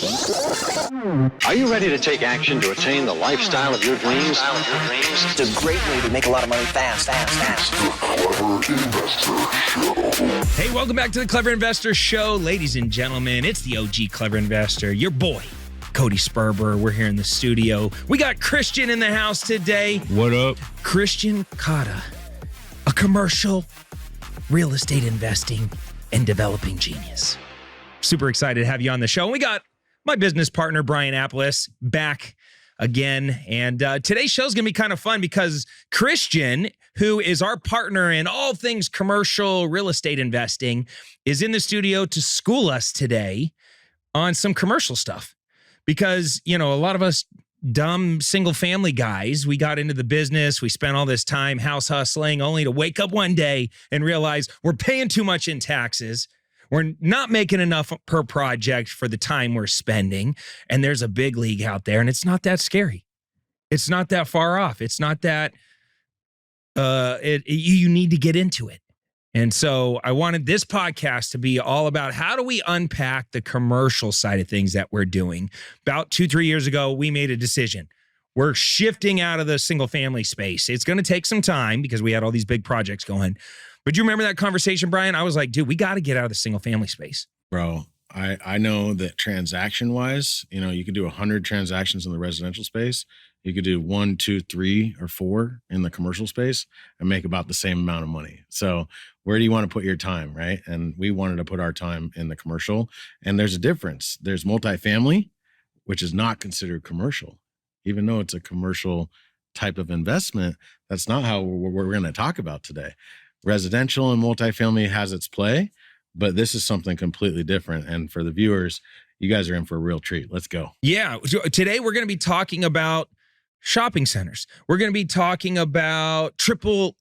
Are you ready to take action to attain the lifestyle of your dreams? It's a great way to make a lot of money fast. Hey, welcome back to the Clever Investor Show. Ladies and gentlemen, it's the OG Clever Investor, your boy, Cody Sperber. We're here in the studio. We got Kristian in the house today. What up? Kristian Kata, a commercial real estate investing and developing genius. Super excited to have you on the show. And we got my business partner, Brian Applis, back again. And today's show is going to be kind of fun because Kristian, who is our partner in all things commercial real estate investing, is in the studio to school us today on some commercial stuff. Because, you know, a lot of us dumb single family guys, we got into the business, we spent all this time house hustling only to wake up one day and realize we're paying too much in taxes. We're not making enough per project for the time we're spending. And there's a big league out there, and it's not that scary. It's not that far off. It's not that you need to get into it. And so I wanted this podcast to be all about how do we unpack the commercial side of things that we're doing. About 2-3 years ago, we made a decision. We're shifting out of the single family space. It's going to take some time because we had all these big projects going. But you remember that conversation, Brian? I was like, dude, we got to get out of the single family space. Bro, I know that transaction-wise, you know, you could do 100 transactions in the residential space. You could do 1, 2, 3, or 4 in the commercial space and make about the same amount of money. So where do you want to put your time, right? And we wanted to put our time in the commercial. And there's a difference. There's multifamily, which is not considered commercial. Even though it's a commercial type of investment, that's not how we're going to talk about today. Residential and multifamily has its play, but this is something completely different. And for the viewers, you guys are in for a real treat. Let's go. Yeah. So today we're going to be talking about shopping centers. We're going to be talking about triple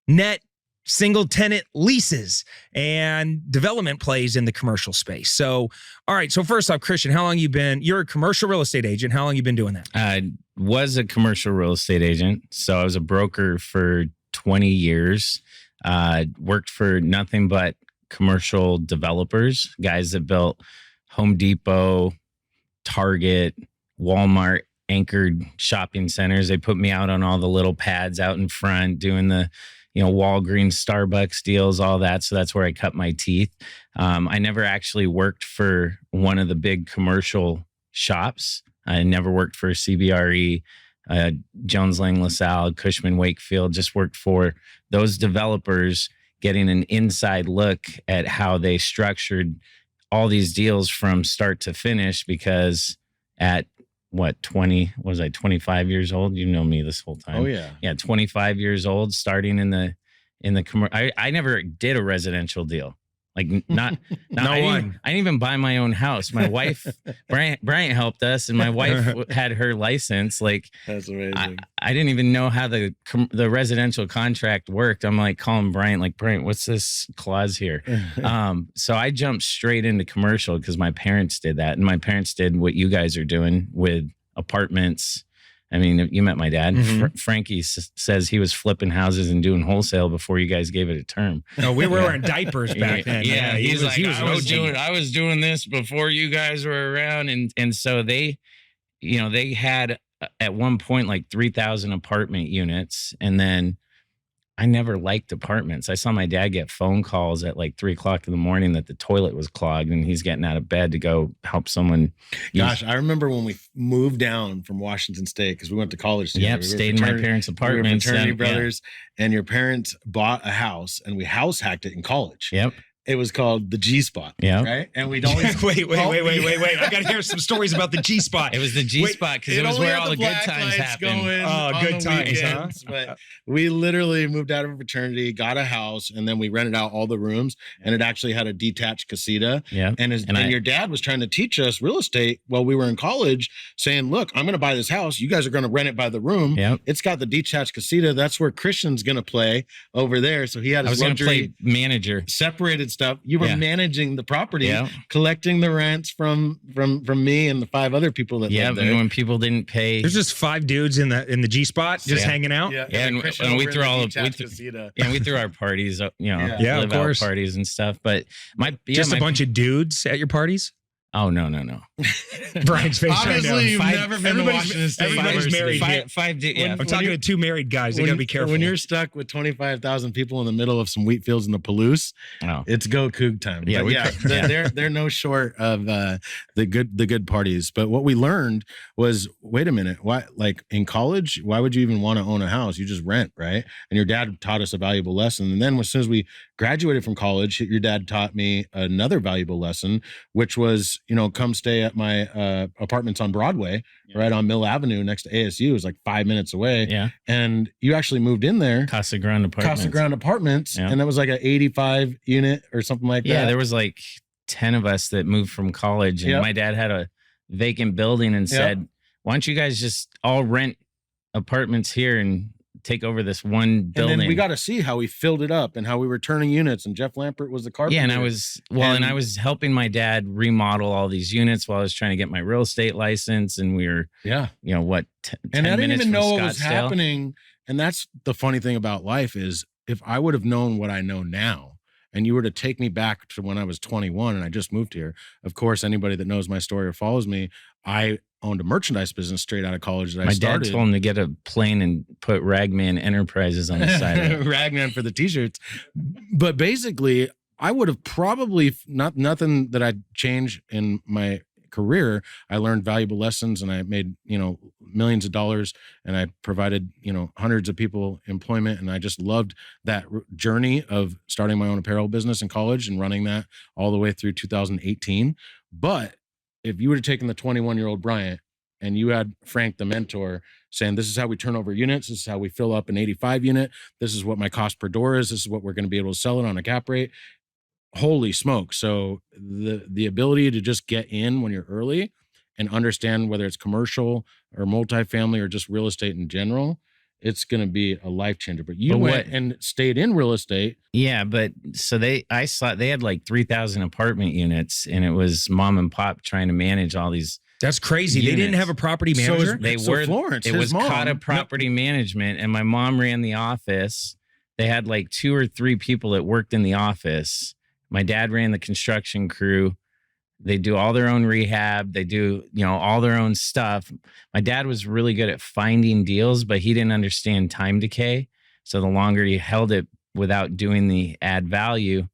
net single tenant leases and development plays in the commercial space. So, all right. So first off, Kristian, how long you're a commercial real estate agent. How long you been doing that? I was a commercial real estate agent. So I was a broker for 20 years. Worked for nothing but commercial developers, guys that built Home Depot, Target, Walmart anchored shopping centers. They put me out on all the little pads out in front doing the, you know, Walgreens, Starbucks deals, all that. So that's where I cut my teeth. I never actually worked for one of the big commercial shops. I never worked for CBRE. Jones Lang LaSalle, Cushman Wakefield, just worked for those developers, getting an inside look at how they structured all these deals from start to finish. Because at 25 years old? You know me this whole time. Oh yeah. Yeah, 25 years old, starting in the commercial. I never did a residential deal. Like not I didn't even buy my own house. My wife, Bryant helped us, and my wife had her license. Like That's amazing. I didn't even know how the residential contract worked. I'm like calling Bryant, like, Bryant, what's this clause here? So I jumped straight into commercial because my parents did that, and my parents did what you guys are doing with apartments. I mean, you met my dad. Mm-hmm. Frankie says he was flipping houses and doing wholesale before you guys gave it a term. No, we were wearing diapers back then. Yeah, He was I was doing this before you guys were around, and so they had at one point like 3,000 apartment units, and then I never liked apartments. I saw my dad get phone calls at like 3:00 in the morning that the toilet was clogged and he's getting out of bed to go help someone. Gosh, I remember when we moved down from Washington State because we went to college together. Yep, stayed in my parents' apartments. We were fraternity brothers, and your parents bought a house, and we house hacked it in college. Yep. It was called the G Spot. Yeah. Right. And we'd always wait. I got to hear some stories about the G Spot. It was the G Spot because it was where all the good times happened. Oh, good times, huh? But we literally moved out of a fraternity, got a house, and then we rented out all the rooms, and it actually had a detached casita. Yeah. And your dad was trying to teach us real estate while we were in college, saying, look, I'm going to buy this house. You guys are going to rent it by the room. Yep. It's got the detached casita. That's where Kristian's going to play over there. So he had his luxury play manager. Separated stuff. You were managing the property, Yeah. collecting the rents from me and the 5 other people that lived there. When people didn't pay. There's just 5 dudes in the G Spot just hanging out. Yeah, and we threw we threw our parties, live of course, out parties and stuff. But a bunch of dudes at your parties. Oh, no. Brian's face right now. Obviously, you've never been to Washington State Everybody's University. married here. Yeah. I'm talking to two married guys. They got to be careful. When you're stuck with 25,000 people in the middle of some wheat fields in the Palouse, Oh. it's go Coug time. Yeah, But they're no short of the good parties. But what we learned was, wait a minute, why? Like in college, why would you even want to own a house? You just rent, right? And your dad taught us a valuable lesson. And then as soon as we graduated from college, your dad taught me another valuable lesson, which was, come stay at my apartments on Broadway, right on Mill Avenue next to ASU. It was like 5 minutes away. Yeah. And you actually moved in there. Casa Grande Apartments. Yeah. And that was like an 85 unit or something like that. Yeah, there was like 10 of us that moved from college, and my dad had a vacant building and said, why don't you guys just all rent apartments here and take over this one building? And then we got to see how we filled it up and how we were turning units. And Jeff Lampert was the carpenter. Yeah, and I was helping my dad remodel all these units while I was trying to get my real estate license. And we were, 10 and I didn't even know what was Scottsdale. happening. And that's the funny thing about life is, if I would have known what I know now, and you were to take me back to when I was 21 and I just moved here, of course, anybody that knows my story or follows me, I owned a merchandise business straight out of college that I started. My dad told him to get a plane and put Ragman Enterprises on the side of it. Ragman for the t-shirts. But basically, I would have probably nothing that I'd change in my career. I learned valuable lessons and I made, millions of dollars, and I provided, hundreds of people employment. And I just loved that journey of starting my own apparel business in college and running that all the way through 2018. But if you would have taken the 21-year-old Bryant and you had Frank, the mentor, saying, this is how we turn over units, this is how we fill up an 85 unit, this is what my cost per door is, this is what we're going to be able to sell it on a cap rate. Holy smoke. So the ability to just get in when you're early and understand whether it's commercial or multifamily or just real estate in general, it's going to be a life changer. But you went and stayed in real estate. Yeah, but so they had like 3,000 apartment units, and it was mom and pop trying to manage all these. That's crazy. Units. They didn't have a property manager. Florence, it was Kata property management, and my mom ran the office. They had like 2 or 3 people that worked in the office. My dad ran the construction crew. They do all their own rehab. They do, all their own stuff. My dad was really good at finding deals, but he didn't understand time decay. So the longer you held it without doing the add value,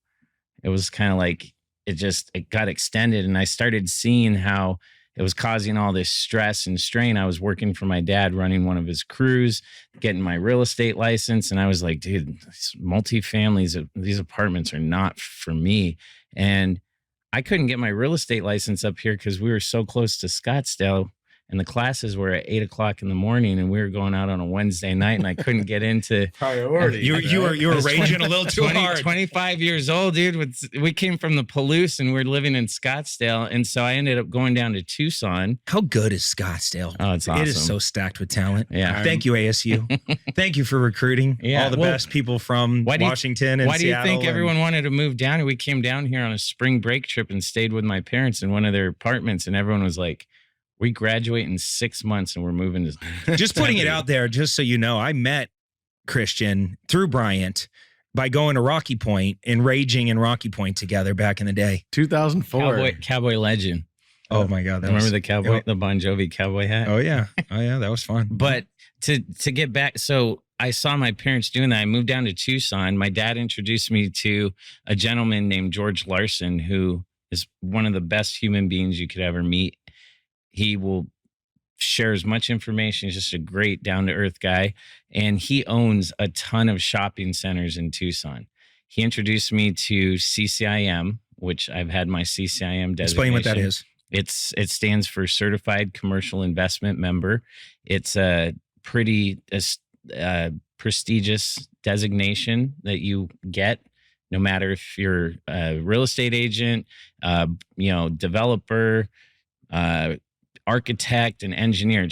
it was kind of like it got extended. And I started seeing how it was causing all this stress and strain. I was working for my dad, running one of his crews, getting my real estate license. And I was like, dude, multifamilies, these apartments are not for me. And I couldn't get my real estate license up here because we were so close to Scottsdale, and the classes were at 8:00 in the morning, and we were going out on a Wednesday night, and I couldn't get into priority. You were raging a little too hard. 25 years old, dude. We came from the Palouse, and we're living in Scottsdale, and so I ended up going down to Tucson. How good is Scottsdale? Oh, it's awesome. It is so stacked with talent. Yeah. Thank you, ASU. Thank you for recruiting all the best people from Washington and Why do you Seattle. think everyone wanted to move down here? We came down here on a spring break trip and stayed with my parents in one of their apartments, and everyone was like, we graduate in 6 months and we're moving to. Just putting it out there, just so you know, I met Kristian through Bryant by going to Rocky Point and raging in Rocky Point together back in the day. 2004. Cowboy legend. Oh my God. Remember the cowboy, the Bon Jovi cowboy hat? Oh yeah. That was fun. But to get back, so I saw my parents doing that. I moved down to Tucson. My dad introduced me to a gentleman named George Larson, who is one of the best human beings you could ever meet. He will share as much information. He's just a great down-to-earth guy. And he owns a ton of shopping centers in Tucson. He introduced me to CCIM, which I've had my CCIM designation. Explain what that is. It stands for Certified Commercial Investment Member. It's a pretty prestigious designation that you get, no matter if you're a real estate agent, developer, architect, and engineer.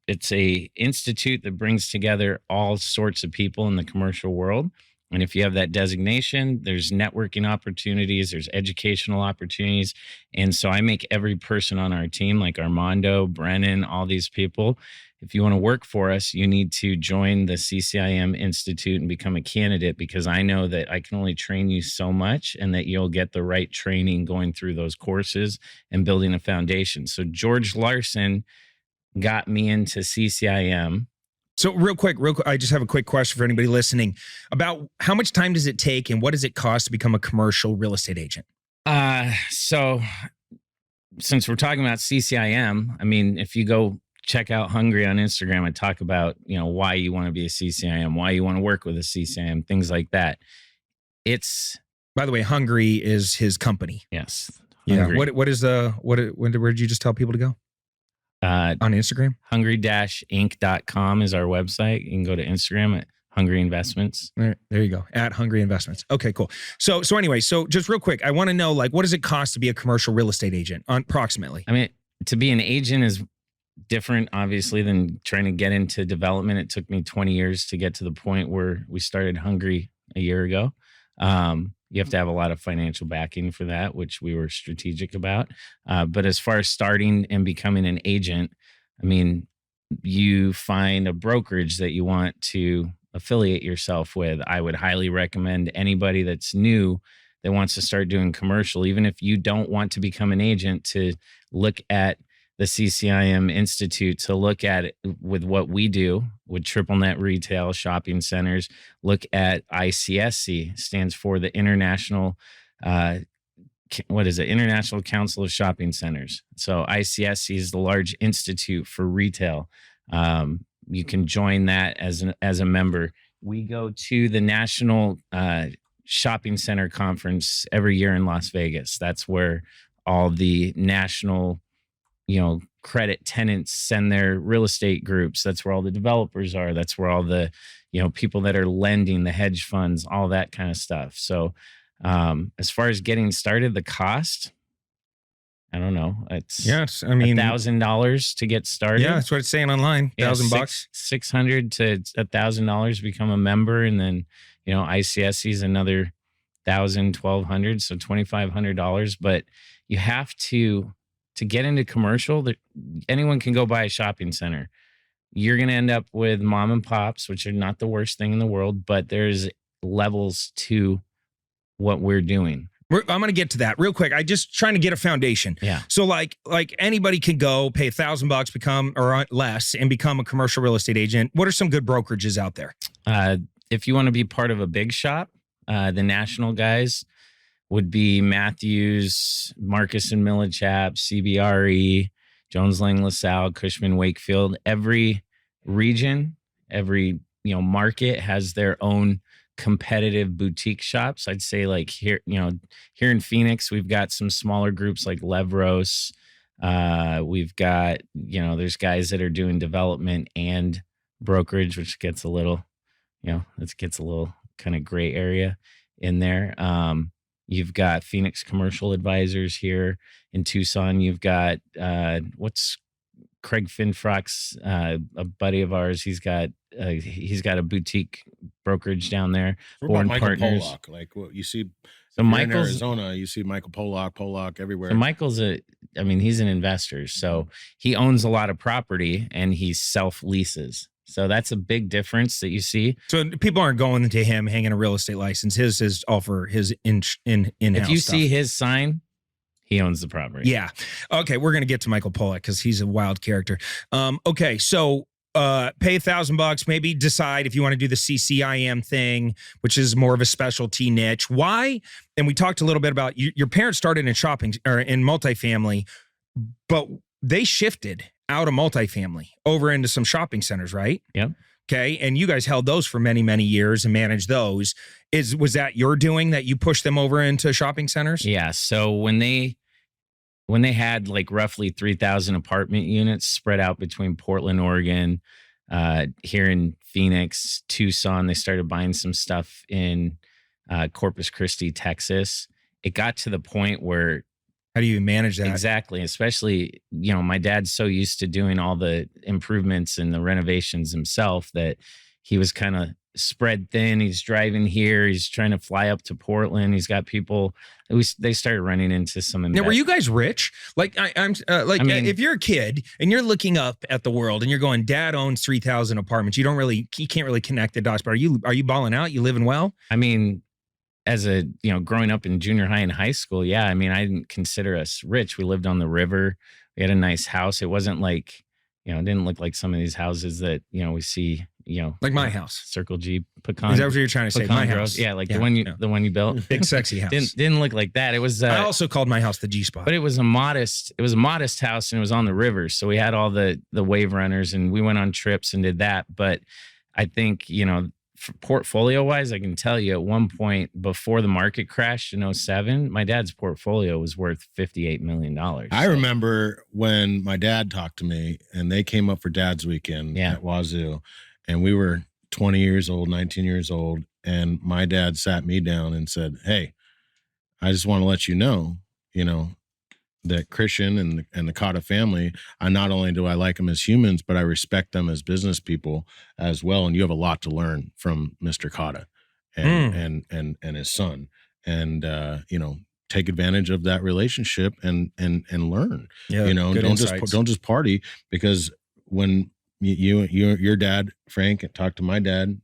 It's a institute that brings together all sorts of people in the commercial world. And if you have that designation, there's networking opportunities, there's educational opportunities. And so I make every person on our team, like Armando, Brennan, all these people, if you want to work for us, you need to join the CCIM Institute and become a candidate, because I know that I can only train you so much and that you'll get the right training going through those courses and building a foundation. So George Larson got me into CCIM. So real quick, I just have a quick question for anybody listening about how much time does it take and what does it cost to become a commercial real estate agent? So since we're talking about CCIM, I mean, if you go check out Hungry on Instagram, I talk about, why you want to be a CCIM, why you want to work with a CCIM, things like that. By the way, Hungry is his company. Yes. Hungry. Yeah. Where did you just tell people to go? On Instagram? Hungry-inc.com is our website. You can go to Instagram at Hungry Investments. There you go. At Hungry Investments. Okay, cool. So anyway, just real quick, I want to know, what does it cost to be a commercial real estate agent approximately? I mean, to be an agent is different, obviously, than trying to get into development. It took me 20 years to get to the point where we started Hungry a year ago. You have to have a lot of financial backing for that, which we were strategic about. But as far as starting and becoming an agent, I mean, you find a brokerage that you want to affiliate yourself with. I would highly recommend anybody that's new that wants to start doing commercial, even if you don't want to become an agent, to look at the CCIM Institute, to look at it with what we do with triple net retail shopping centers. Look at ICSC, stands for the International, International Council of Shopping Centers. So ICSC is the large institute for retail. You can join that as a member. We go to the National Shopping Center Conference every year in Las Vegas. That's where all the national credit tenants send their real estate groups. That's where all the developers are. That's where all the, people that are lending, the hedge funds, all that kind of stuff. So as far as getting started, the cost, I don't know. It's $1,000 to get started. Yeah, that's what it's saying online. $1,000 bucks, $600 to $1,000 become a member, and then ICSC is another $1,000, $1,200, so $2,500. But you have to get into commercial. Anyone can go buy a shopping center. You're going to end up with mom and pops, which are not the worst thing in the world, but there's levels to what we're doing. I'm going to get to that real quick. I just trying to get a foundation. Yeah. So like anybody can go pay $1,000 become or less and become a commercial real estate agent. What are some good brokerages out there? If you want to be part of a big shop, the national guys would be Matthews, Marcus and Millichap, CBRE, Jones Lang LaSalle, Cushman Wakefield. Every region, every market has their own competitive boutique shops. I'd say like here in Phoenix, we've got some smaller groups like Levros. We've got, there's guys that are doing development and brokerage, which gets a little, kind of gray area in there. You've got Phoenix Commercial Advisors here in Tucson. You've got what's Craig Finfrock's a buddy of ours. He's got a boutique brokerage down there. Born Partners. Pollock, like what you see. So Michael's in Arizona, you see Michael Pollock everywhere. So Michael's he's an investor. So he owns a lot of property and he self-leases. So that's a big difference that you see. So people aren't going to him hanging a real estate license. His is all for his in-house If you stuff. see his sign, he owns the property. Yeah. Okay, we're going to get to Michael Pollock because he's a wild character. Okay, so pay $1,000, maybe decide if you want to do the CCIM thing, which is more of a specialty niche. Why? And we talked a little bit about your parents started in shopping or in multifamily, but they shifted out of multifamily over into some shopping centers, right? Yep. Okay. And you guys held those for many, many years and managed those. Was that your doing that you pushed them over into shopping centers? Yeah. So when they had like roughly 3,000 apartment units spread out between Portland, Oregon, here in Phoenix, Tucson, they started buying some stuff in Corpus Christi, Texas. It got to the point where, how do you manage that? Exactly. Especially, my dad's so used to doing all the improvements and the renovations himself that he was kind of spread thin. He's driving here. He's trying to fly up to Portland. He's got people. They started running into some. Now, were you guys rich? Like if you're a kid and you're looking up at the world and you're going, Dad owns 3,000 apartments. You can't really connect the dots. But are you balling out? You living well? I mean, as a growing up in junior high and high school, yeah. I mean, I didn't consider us rich. We lived on the river. We had a nice house. It wasn't like it didn't look like some of these houses that we see. Like my house, Circle G pecan. Is that what you're trying to say? My house, yeah, the one you built, big sexy house. Didn't look like that. It was. I also called my house the G spot, but it was a modest house, and it was on the river, so we had all the wave runners, and we went on trips and did that. But I think portfolio wise, I can tell you at one point before the market crashed in 2007, my dad's portfolio was worth $58 million. I remember when my dad talked to me, and they came up for Dad's Weekend at Wazoo. And we were 20 years old, 19 years old. And my dad sat me down and said, hey, I just want to let you know, that Kristian and the Kata family, not only do I like them as humans, but I respect them as business people as well. And you have a lot to learn from Mr. Kata and his son. And, take advantage of that relationship and learn. Yeah, don't just party, because when your dad, Frank, talked to my dad,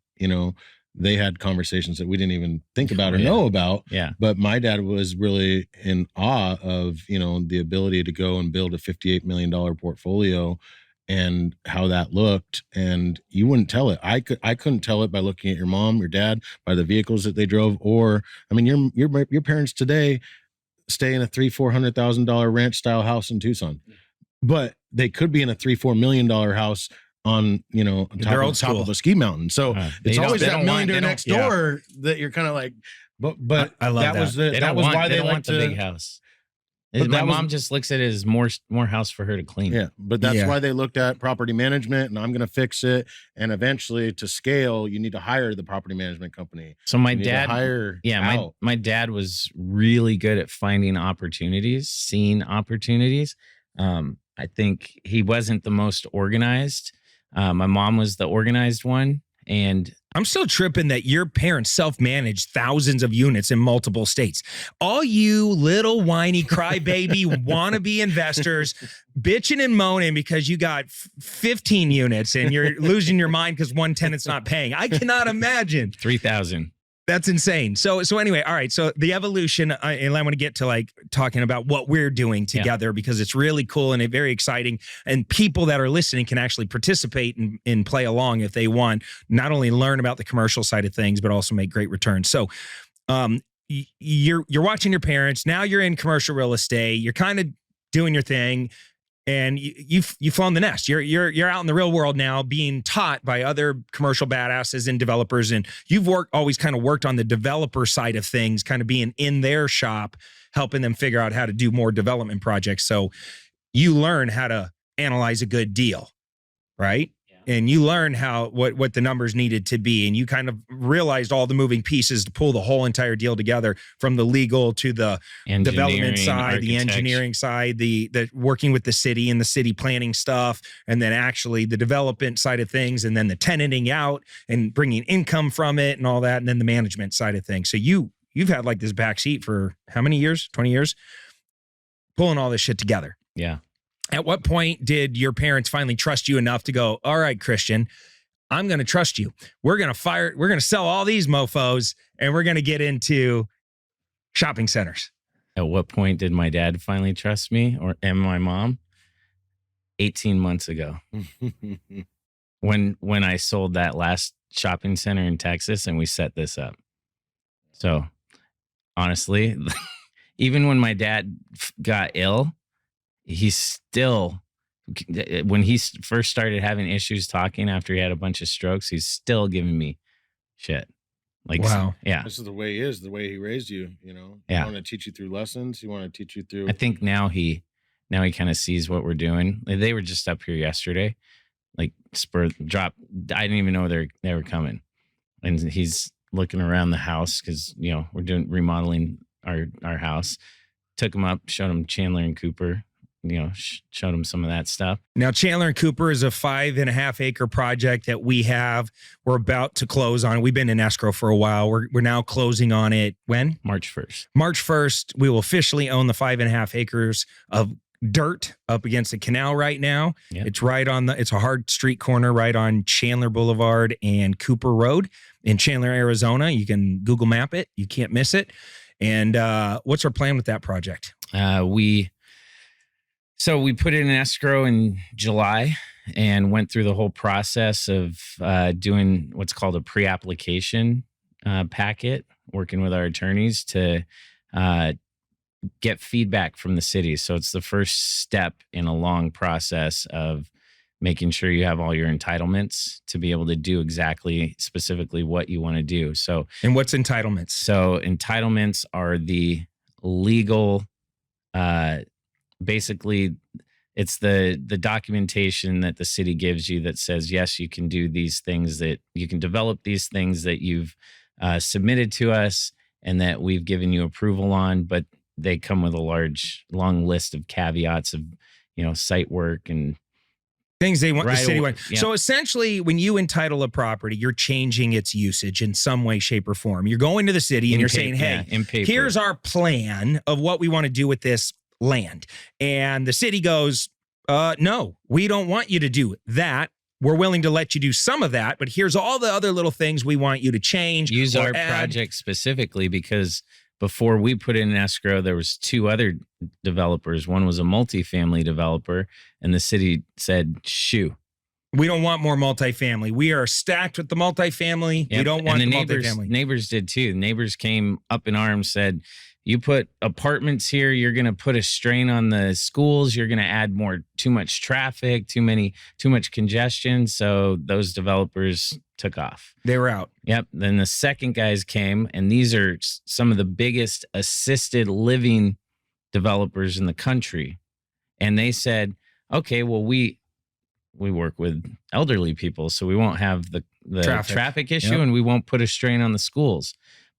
they had conversations that we didn't even think about or know about. Yeah. But my dad was really in awe of, the ability to go and build a $58 million portfolio and how that looked. And you wouldn't tell it. I couldn't tell it by looking at your mom, your dad, by the vehicles that they drove. Or, I mean, your parents today stay in a $300,000-$400,000 ranch style house in Tucson, but they could be in a $3-4 million house on on top of a ski mountain. So it's always that millionaire next door that you're kind of like, but I love that. That was why they want the big house. My mom just looks at it as more house for her to clean. Yeah, but that's why they looked at property management, and I'm going to fix it. And eventually, to scale, you need to hire the property management company. So my dad, my dad was really good at finding opportunities, seeing opportunities. I think he wasn't the most organized. My mom was the organized one. And I'm still tripping that your parents self-managed thousands of units in multiple states. All you little whiny crybaby wannabe investors bitching and moaning because you got 15 units and you're losing your mind because one tenant's not paying. I cannot imagine. 3,000. That's insane. So anyway, all right. So the evolution, and I want to get to talking about what we're doing together because it's really cool and very exciting. And people that are listening can actually participate and play along if they want, not only learn about the commercial side of things, but also make great returns. So you're watching your parents. Now you're in commercial real estate. You're kind of doing your thing. And you've flown the nest. You're out in the real world now, being taught by other commercial badasses and developers. And you've always kind of worked on the developer side of things, kind of being in their shop, helping them figure out how to do more development projects. So you learn how to analyze a good deal, right? And you learn what the numbers needed to be. And you kind of realized all the moving pieces to pull the whole entire deal together, from the legal to the development side, the engineering side, the working with the city and the city planning stuff, and then actually the development side of things, and then the tenanting out and bringing income from it and all that. And then the management side of things. So you've had this backseat for how many years? 20 years? Pulling all this shit together. Yeah. At what point did your parents finally trust you enough to go, all right, Kristian, I'm going to trust you. We're going to sell all these mofos and we're going to get into shopping centers. At what point did my dad finally trust me and my mom? 18 months ago. when I sold that last shopping center in Texas and we set this up. So honestly, even when my dad got ill, he's still, when he first started having issues talking after he had a bunch of strokes, he's still giving me shit. Wow. Yeah. This is the way he is, the way he raised you, He want to teach you through lessons. He want to teach you through. I think now he kind of sees what we're doing. They were just up here yesterday, drop. I didn't even know they were coming. And he's looking around the house because, we're remodeling our house. Took him up, showed him Chandler and Cooper. showed them some of that stuff. Now, Chandler and Cooper is a 5.5 acre project that we're about to close on. We've been in escrow for a while. We're now closing on it. When? March 1st. March 1st, we will officially own the 5.5 acres of dirt up against the canal right now. Yep. It's a hard street corner right on Chandler Boulevard and Cooper Road in Chandler, Arizona. You can Google map it. You can't miss it. And what's our plan with that project? So we put it in escrow in July and went through the whole process of doing what's called a pre-application packet, working with our attorneys to get feedback from the city. So it's the first step in a long process of making sure you have all your entitlements to be able to do exactly specifically what you want to do. So, and what's entitlements? So entitlements are the legal, basically it's the documentation that the city gives you that says, yes, you can do these things, that you can develop these things that you've submitted to us and that we've given you approval on, but they come with a long list of caveats of, site work and things they want the city want. Yeah. So essentially, when you entitle a property, you're changing its usage in some way, shape, or form. You're going to the city and you're saying, hey, here's our plan of what we want to do with this land. And the city goes, no, we don't want you to do that. We're willing to let you do some of that, but here's all the other little things we want you to change. Use our project specifically, because before we put in escrow, there was two other developers. One was a multifamily developer, and the city said, shoo. We don't want more multifamily. We are stacked with the multifamily. Yep. We don't want and the neighbors, multifamily. Neighbors did too. Neighbors came up in arms, said, you put apartments here, you're going to put a strain on the schools. You're going to add too much traffic, too much congestion. So those developers took off. They were out. Yep. Then the second guys came, and these are some of the biggest assisted living developers in the country. And they said, okay, well, we work with elderly people, so we won't have the traffic issue. Yep. And we won't put a strain on the schools.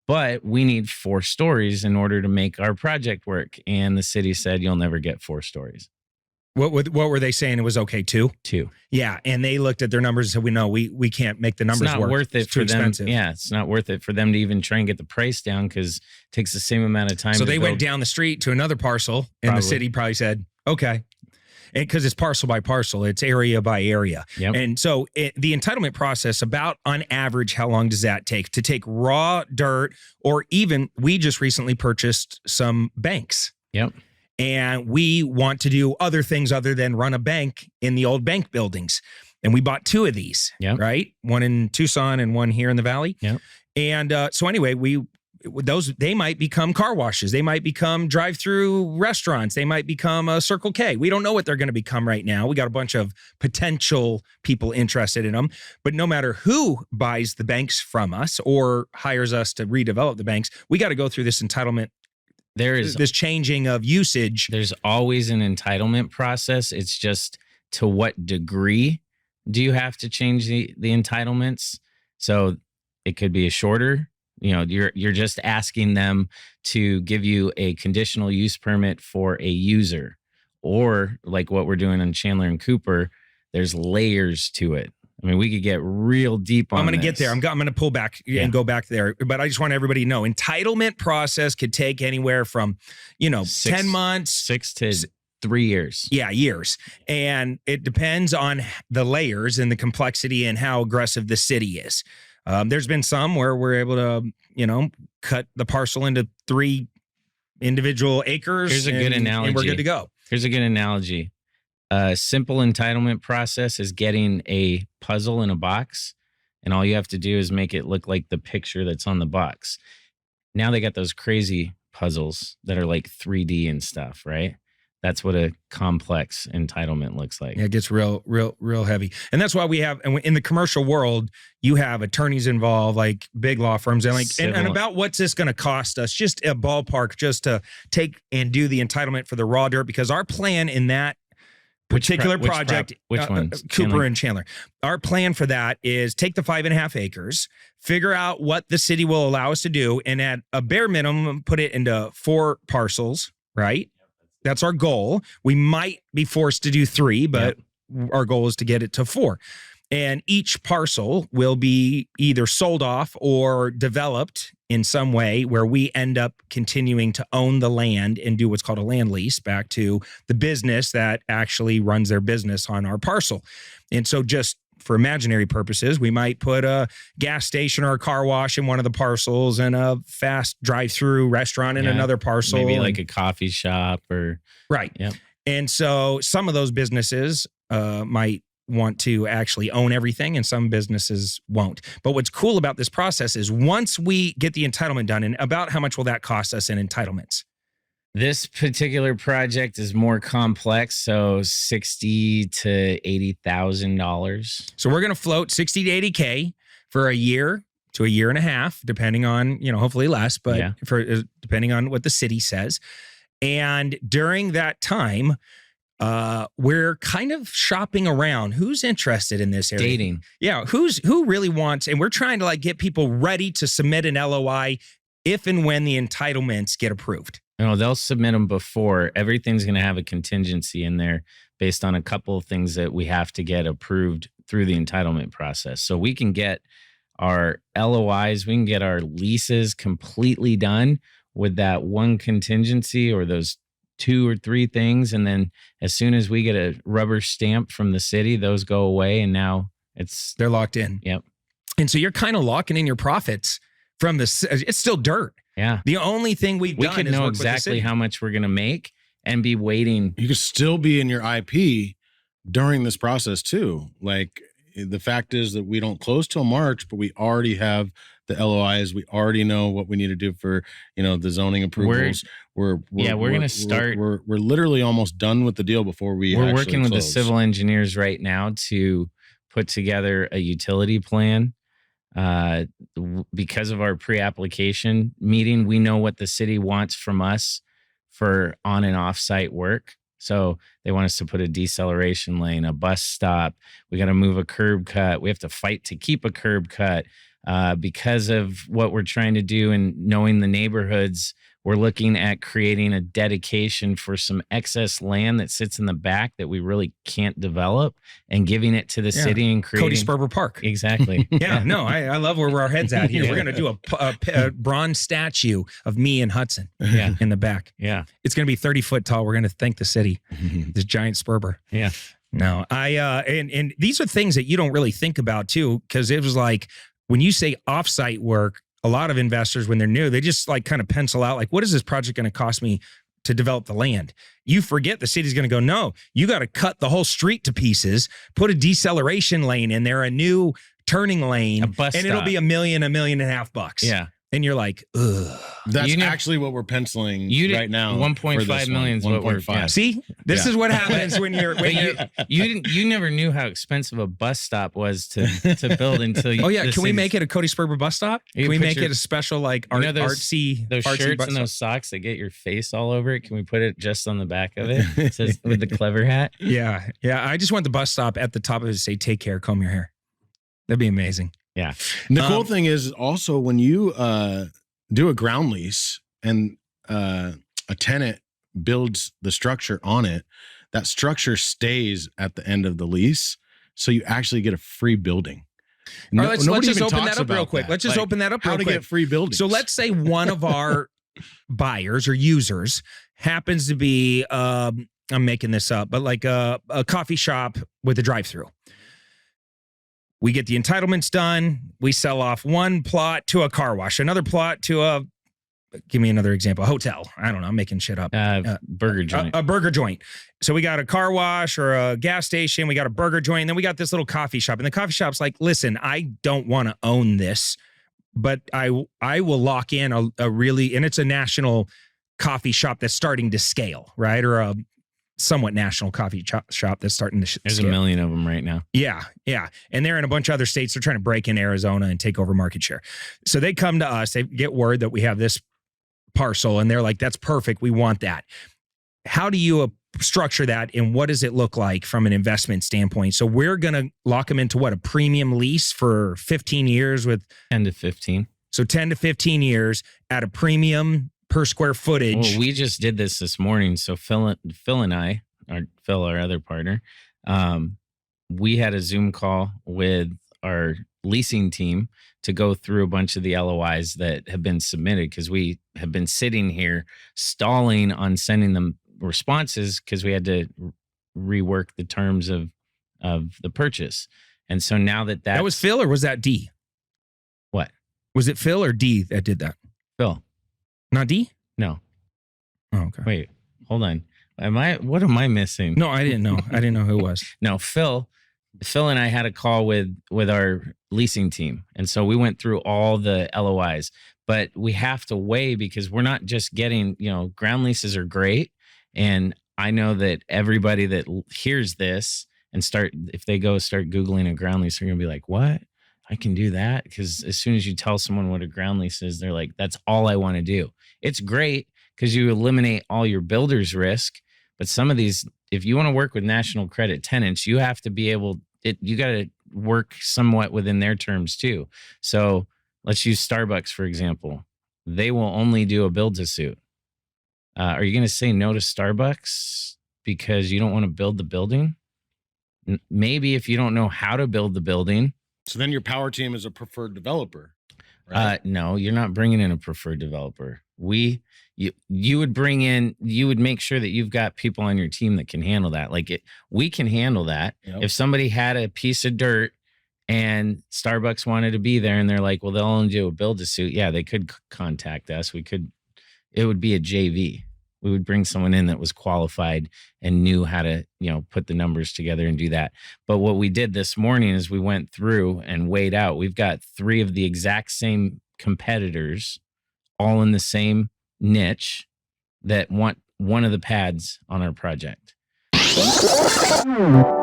But we need 4 stories in order to make our project work. And the city said, you'll never get 4 stories. What were they saying? It was okay, 2? 2. Yeah. And they looked at their numbers and said, we can't make the numbers work. It's not worth it for them. Expensive. Yeah. It's not worth it for them to even try and get the price down, because it takes the same amount of time. So they went down the street to another parcel, and the city probably said, okay. Because it's parcel by parcel, it's area by area. Yep. And so the entitlement process, about on average, how long does that take? To take raw dirt, or even we just recently purchased some banks. Yep. And we want to do other things other than run a bank in the old bank buildings. And we bought 2 of these, right? One in Tucson and one here in the Valley. Yep. And so anyway, they might become car washes. They might become drive-through restaurants. They might become a Circle K. We don't know what they're going to become right now. We got a bunch of potential people interested in them. But no matter who buys the banks from us or hires us to redevelop the banks, we got to go through this entitlement. There is this changing of usage. There's always an entitlement process. It's just to what degree do you have to change the entitlements? So it could be a shorter. You're just asking them to give you a conditional use permit for a user, or like what we're doing in Chandler and Cooper, there's layers to it. I mean, we could get real deep on I'm going to get there. I'm going to pull back and go back there. But I just want everybody to know, entitlement process could take anywhere from, 10 months. 6 to 3 years. Yeah, years. And it depends on the layers and the complexity and how aggressive the city is. There's been some where we're able to, cut the parcel into 3 individual acres. Here's a good analogy. And we're good to go. Here's a good analogy. A simple entitlement process is getting a puzzle in a box, and all you have to do is make it look like the picture that's on the box. Now they got those crazy puzzles that are like 3D and stuff, right? That's what a complex entitlement looks like. Yeah, it gets real heavy. And that's why we have, and in the commercial world, you have attorneys involved, like big law firms, and about what's this going to cost us, just a ballpark, just to take and do the entitlement for the raw dirt, because our plan in that particular project, which one? Cooper and Chandler. Our plan for that is take the 5.5 acres, figure out what the city will allow us to do, and at a bare minimum, put it into 4 parcels, right? That's our goal. We might be forced to do 3, but our goal is to get it to 4. And each parcel will be either sold off or developed in some way where we end up continuing to own the land and do what's called a land lease back to the business that actually runs their business on our parcel. And so just for imaginary purposes, we might put a gas station or a car wash in one of the parcels and a fast drive-through restaurant in another parcel. Maybe like a coffee shop or... Right. Yep. And so some of those businesses might want to actually own everything and some businesses won't. But what's cool about this process is once we get the entitlement done, and about how much will that cost us in entitlements? This particular project is more complex, so $60,000 to $80,000. So we're going to float 60 to 80K for a year to a year and a half, depending on, hopefully less, but depending on what the city says. And during that time, we're kind of shopping around. Who's interested in this area? Dating. Yeah. Who really wants, and we're trying to get people ready to submit an LOI if and when the entitlements get approved. No, they'll submit them before. Everything's going to have a contingency in there based on a couple of things that we have to get approved through the entitlement process. So we can get our LOIs, we can get our leases completely done with that one contingency or those 2 or 3 things. And then as soon as we get a rubber stamp from the city, those go away. And now they're locked in. Yep. And so you're kind of locking in your profits from this. It's still dirt. Yeah. The only thing we can know exactly how much we're going to make and be waiting. You could still be in your IP during this process too. Like the fact is that we don't close till March, but we already have the LOIs. We already know what we need to do for, the zoning approvals. We're going to start. We're literally almost done with the deal before we're working with the civil engineers right now to put together a utility plan. Because of our pre-application meeting, we know what the city wants from us for on and off-site work. So they want us to put a deceleration lane, a bus stop. We got to move a curb cut. We have to fight to keep a curb cut. Because of what we're trying to do and knowing the neighborhoods, we're looking at creating a dedication for some excess land that sits in the back that we really can't develop and giving it to the city and creating... Cody Sperber Park. Exactly. I love where our head's at here. We're going to do a bronze statue of me and Hudson in the back. Yeah. It's going to be 30 foot tall. We're going to thank the city, this giant Sperber. Yeah. No, and these are things that you don't really think about too, because it was like, when you say offsite work, a lot of investors, when they're new, they just kind of pencil out, what is this project going to cost me to develop the land? You forget the city's going to go, no, you got to cut the whole street to pieces, put a deceleration lane in there, a new turning lane, and it'll be $1 million, $1.5 million bucks. Yeah. And you're like, ugh. That's actually what we're penciling right now. 1.5 million is what we're... Yeah. See? This is what happens when you're... You never knew how expensive a bus stop was to build until you... Oh, yeah. Can we make it a Cody Sperber bus stop? Can we make it a special, artsy... Those shirts and those socks that get your face all over it, can we put it just on the back of it? It says with the clever hat? Yeah. Yeah. I just want the bus stop at the top of it to say, take care, comb your hair. That'd be amazing. Yeah. And the cool thing is also when you do a ground lease and a tenant builds the structure on it, that structure stays at the end of the lease. So you actually get a free building. All right, let's just open that up real quick. Let's just open that up real quick. How to get free buildings. So let's say one of our buyers or users happens to be, I'm making this up, but a coffee shop with a drive-through. We get the entitlements done. We sell off one plot to a car wash, another plot to give me another example, a hotel. I don't know. I'm making shit up. Burger joint. A burger joint. So we got a car wash or a gas station. We got a burger joint. And then we got this little coffee shop. And the coffee shop's like, listen, I don't want to own this, but I will lock in a really, and it's a national coffee shop that's starting to scale, right? Or a somewhat national coffee shop that's starting to There's scale. 1 million of them right now. Yeah. And they're in a bunch of other states. They're trying to break in Arizona and take over market share. So they come to us, they get word that we have this parcel and they're like, that's perfect. We want that. How do you structure that and what does it look like from an investment standpoint? So we're going to lock them into a premium lease for 15 years with 10 to 15. So 10 to 15 years at a premium per square footage. Well, we just did this morning. So Phil and I, our other partner, we had a Zoom call with our leasing team to go through a bunch of the LOIs that have been submitted, because we have been sitting here stalling on sending them responses because we had to rework the terms of the purchase. And so now that was Phil, or was that D? What? Was it Phil or D that did that? Phil. Not D? No. Oh, okay. Wait, hold on. What am I missing? No, I didn't know. I didn't know who it was. No, Phil and I had a call with our leasing team. And so we went through all the LOIs, but we have to weigh, because we're not just getting, ground leases are great. And I know that everybody that hears this and if they start Googling a ground lease, they're going to be like, what? I can do that? Because as soon as you tell someone what a ground lease is, they're like, that's all I want to do. It's great because you eliminate all your builder's risk. But some of these, if you want to work with national credit tenants, you have to be you got to work somewhat within their terms too. So let's use Starbucks, for example. They will only do a build to suit. Are you going to say no to Starbucks because you don't want to build the building? Maybe if you don't know how to build the building. So then your power team is a preferred developer, right? No, you're not bringing in a preferred developer. You would make sure that you've got people on your team that can handle that. We can handle that. Yep. If somebody had a piece of dirt and Starbucks wanted to be there and they're like, well, they'll only do a build to suit. Yeah, they could contact us. It would be a JV. We would bring someone in that was qualified and knew how to, put the numbers together and do that. But what we did this morning is we went through and weighed out. We've got 3 of the exact same competitors, all in the same niche, that want one of the pads on our project.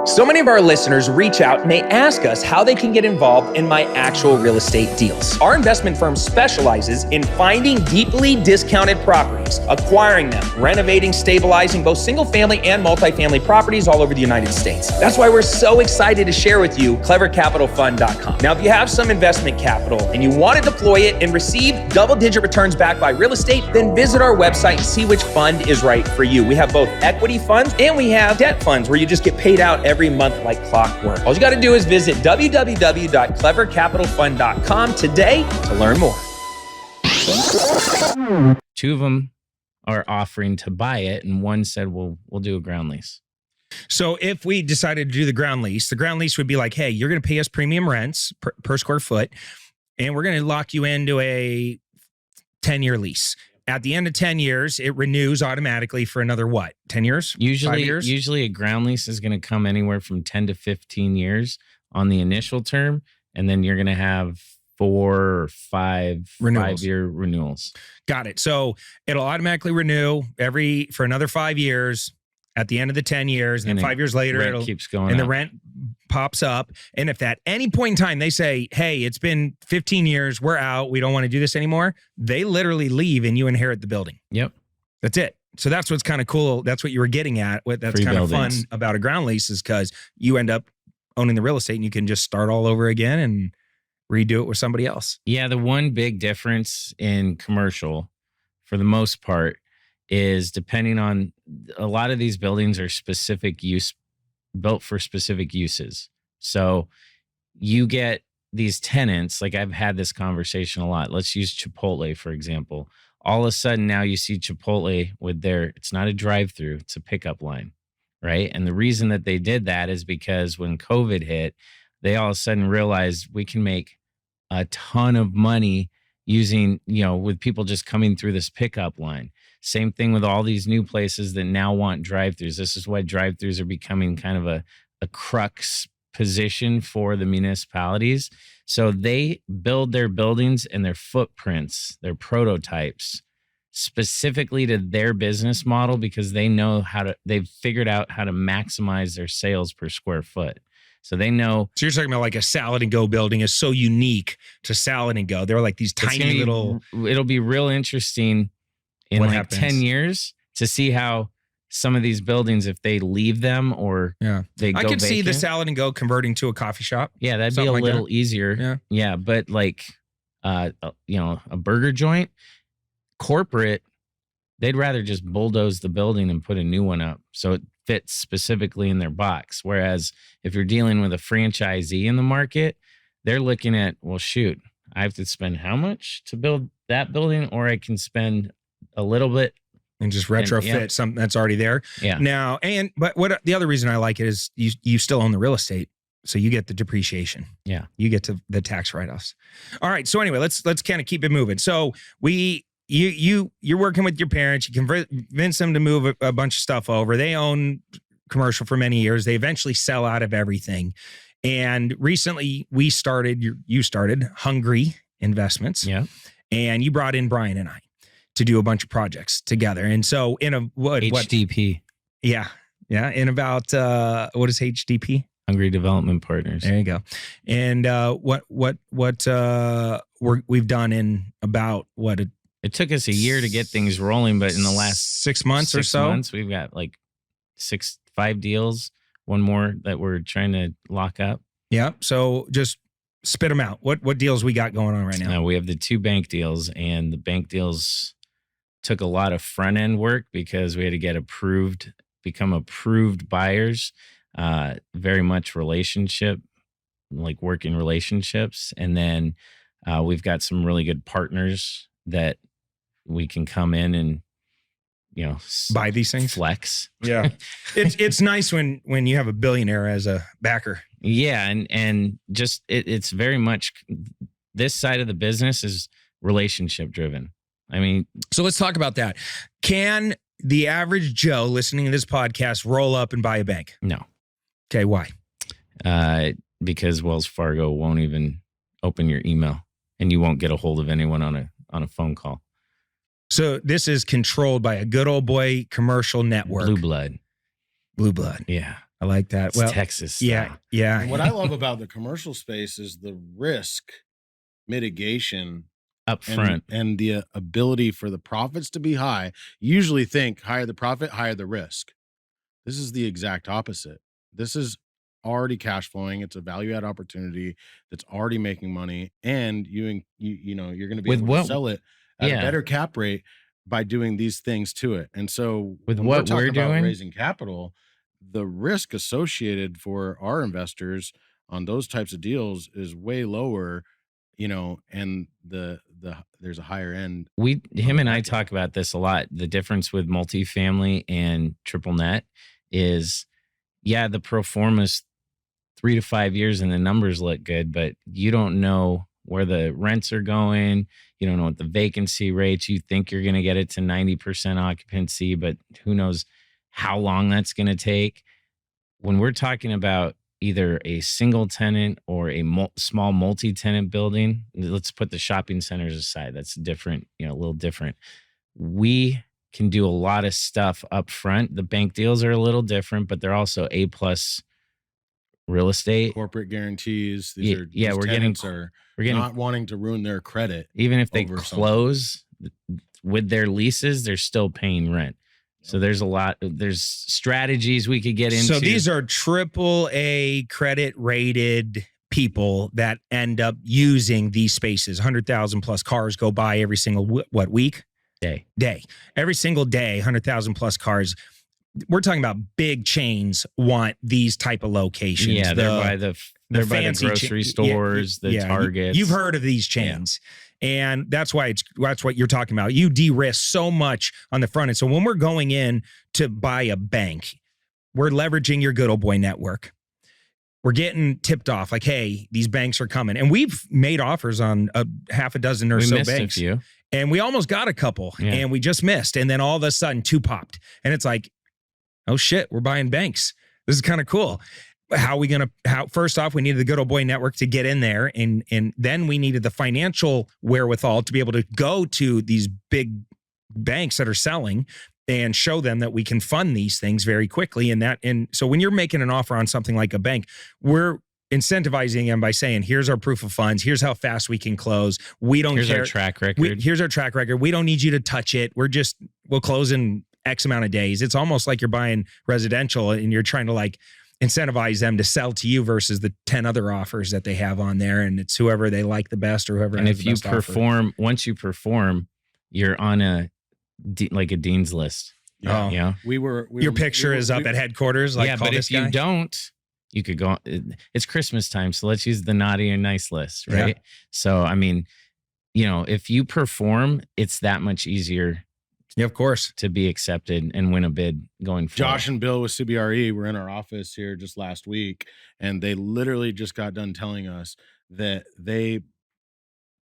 So many of our listeners reach out and they ask us how they can get involved in my actual real estate deals. Our investment firm specializes in finding deeply discounted properties, acquiring them, renovating, stabilizing both single-family and multifamily properties all over the United States. That's why we're so excited to share with you clevercapitalfund.com. Now, if you have some investment capital and you want to deploy it and receive double-digit returns backed by real estate, then visit our website and see which fund is right for you. We have both equity funds and we have debt funds where you just get paid out every month like clockwork. All you got to do is visit www.clevercapitalfund.com today to learn more. 2 of them are offering to buy it, and one said, we'll do a ground lease. So if we decided to do the ground lease would be like, hey, you're going to pay us premium rents per square foot, and we're going to lock you into a 10-year lease. At the end of 10 years, it renews automatically for another 10 years? 5 years? Usually a ground lease is going to come anywhere from 10 to 15 years on the initial term. And then you're going to have 4 or 5 5-year renewals. Got it. So it'll automatically renew for another 5 years at the end of the 10 years. And then 5 years later, it keeps going and up. the rent pops up. And if at any point in time they say, hey, it's been 15 years, we're out, we don't want to do this anymore, they literally leave and you inherit the building. Yep. That's it. So that's what's kind of cool. That's what you were getting at. That's Free kind buildings. of fun about a ground lease, is because you end up owning the real estate and you can just start all over again and redo it with somebody else. Yeah, the one big difference in commercial, for the most part, is depending on, a lot of these buildings are built for specific uses. So you get these tenants, like I've had this conversation a lot. Let's use Chipotle, for example. All of a sudden now you see Chipotle with it's not a drive-through, it's a pickup line, right? And the reason that they did that is because when COVID hit, they all of a sudden realized we can make a ton of money using, with people just coming through this pickup line. Same thing with all these new places that now want drive-throughs. This is why drive-throughs are becoming kind of a crux position for the municipalities. So they build their buildings and their footprints, their prototypes, specifically to their business model, because they've figured out how to maximize their sales per square foot. So they know. So you're talking about like a Salad and Go building is so unique to Salad and Go. They're like these tiny little. It'll be real interesting in what like happens? 10 years to see how some of these buildings, if they leave them or they go I could see the vacant. Salad and Go converting to a coffee shop. Yeah, that'd be Something a like little that. easier. Yeah, but like, a burger joint, corporate they'd rather just bulldoze the building and put a new one up so it fits specifically in their box. Whereas if you're dealing with a franchisee in the market, they're looking at, well, shoot, I have to spend how much to build that building, or I can spend a little bit and just retrofit something that's already there. Yeah. Now, but what the other reason I like it is you still own the real estate. So you get the depreciation. Yeah. You get to the tax write-offs. All right. So anyway, let's kind of keep it moving. So you're working with your parents. You convince them to move a bunch of stuff over. They own commercial for many years. They eventually sell out of everything. And recently you started Hungry Investments. Yeah. And you brought in Brian and I to do a bunch of projects together. And so in a HDP. Yeah. Yeah. In about what is HDP? Hungry Development Partners. There you go. And we've done in about it took us a year to get things rolling, but in the last 6 months or so, we've got like 5 deals, one more that we're trying to lock up. Yeah. So just spit them out. What deals we got going on right now? We have the 2 bank deals, and the bank deals took a lot of front end work because we had to become approved buyers. Very much relationship, like working relationships. And then we've got some really good partners that we can come in and, buy these things, flex. Yeah. It's nice when you have a billionaire as a backer. Yeah. And just, it's very much, this side of the business is relationship driven. I mean, so let's talk about that. Can the average Joe listening to this podcast roll up and buy a bank? No. Okay, why? Because Wells Fargo won't even open your email, and you won't get a hold of anyone on a phone call. So this is controlled by a good old boy commercial network. Blue blood. Yeah, I like that. It's Texas style. Yeah. And what I love about the commercial space is the risk mitigation up front and the ability for the profits to be high. You usually think higher the profit, higher the risk. This is the exact opposite. This is already cash flowing. It's a value add opportunity that's already making money, and you're going to be able to sell it at a better cap rate by doing these things to it. And so with when what we're about doing, raising capital, the risk associated for our investors on those types of deals is way lower, and there's a higher end. Him and I talk about this a lot. The difference with multifamily and triple net is, the pro forma's 3 to 5 years and the numbers look good, but you don't know where the rents are going. You don't know what the vacancy rates. You think you're going to get it to 90% occupancy, but who knows how long that's going to take. When we're talking about either a single tenant or a small multi-tenant building, let's put the shopping centers aside. That's different, a little different. We can do a lot of stuff up front. The bank deals are a little different, but they're also A+ real estate. Corporate guarantees. We're getting not wanting to ruin their credit. Even if they close with their leases, they're still paying rent. So there's strategies we could get into. So these are AAA credit rated people that end up using these spaces. 100,000 plus cars go by every single week? Day. Every single day, 100,000 plus cars. We're talking about big chains want these type of locations. Yeah, they're by the grocery stores, the Targets. You've heard of these chains. And that's what you're talking about. You de-risk so much on the front end. So when we're going in to buy a bank, we're leveraging your good old boy network. We're getting tipped off like, hey, these banks are coming. And we've made offers on a half a dozen or so banks. A few. And we almost got a couple and we just missed. And then all of a sudden 2 popped. And it's like, oh shit, we're buying banks. This is kind of cool. First off, we needed the good old boy network to get in there. And then we needed the financial wherewithal to be able to go to these big banks that are selling and show them that we can fund these things very quickly. And so when you're making an offer on something like a bank, we're incentivizing them by saying, here's our proof of funds. Here's how fast we can close. We don't care. Here's our track record. Here's our track record. We don't need you to touch it. We'll close in X amount of days. It's almost like you're buying residential and you're trying to incentivize them to sell to you versus the 10 other offers that they have on there. And it's whoever they like the best or whoever. And if you perform, once you perform, you're on a like a dean's list. Oh. You know? Your picture is up at headquarters. Like, yeah, call but this if you guy? don't, you could go. It's Christmas time, so let's use the naughty and nice list, right? Yeah. So, I mean, if you perform, it's that much easier. Yeah, of course. To be accepted and win a bid going forward. Josh and Bill with CBRE were in our office here just last week, and they literally just got done telling us that they,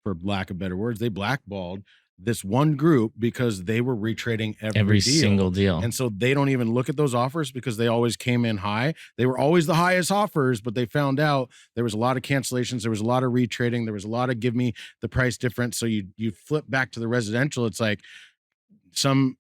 for lack of better words, they blackballed this one group because they were retrading every deal. Single deal. And so they don't even look at those offers because they always came in high. They were always the highest offers, but they found out there was a lot of cancellations. There was a lot of retrading. There was a lot of give me the price difference. So you flip back to the residential. It's like some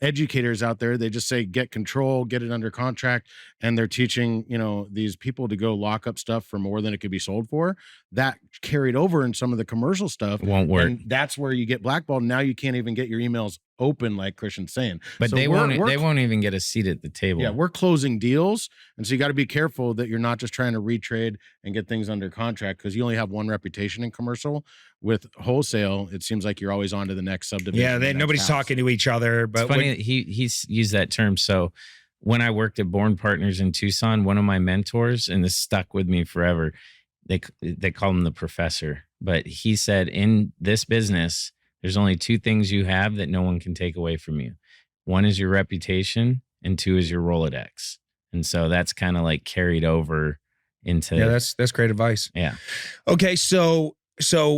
educators out there, they just say, get control, get it under contract. And they're teaching, these people to go lock up stuff for more than it could be sold for. That carried over in some of the commercial stuff. It won't work. And that's where you get blackballed. Now you can't even get your emails open, like Kristian's saying. But so they won't even get a seat at the table. Yeah, we're closing deals. And so you got to be careful that you're not just trying to retrade and get things under contract, because you only have one reputation in commercial. With wholesale, it seems like you're always on to the next subdivision. Yeah, nobody's talking to each other. But it's funny that he's used that term. So when I worked at Born Partners in Tucson, one of my mentors, and this stuck with me forever, they call him the professor. But he said, in this business, there's only two things you have that no one can take away from you. One is your reputation, and two is your Rolodex. And so that's kind of like carried over into. Yeah, that's great advice. Yeah. Okay, so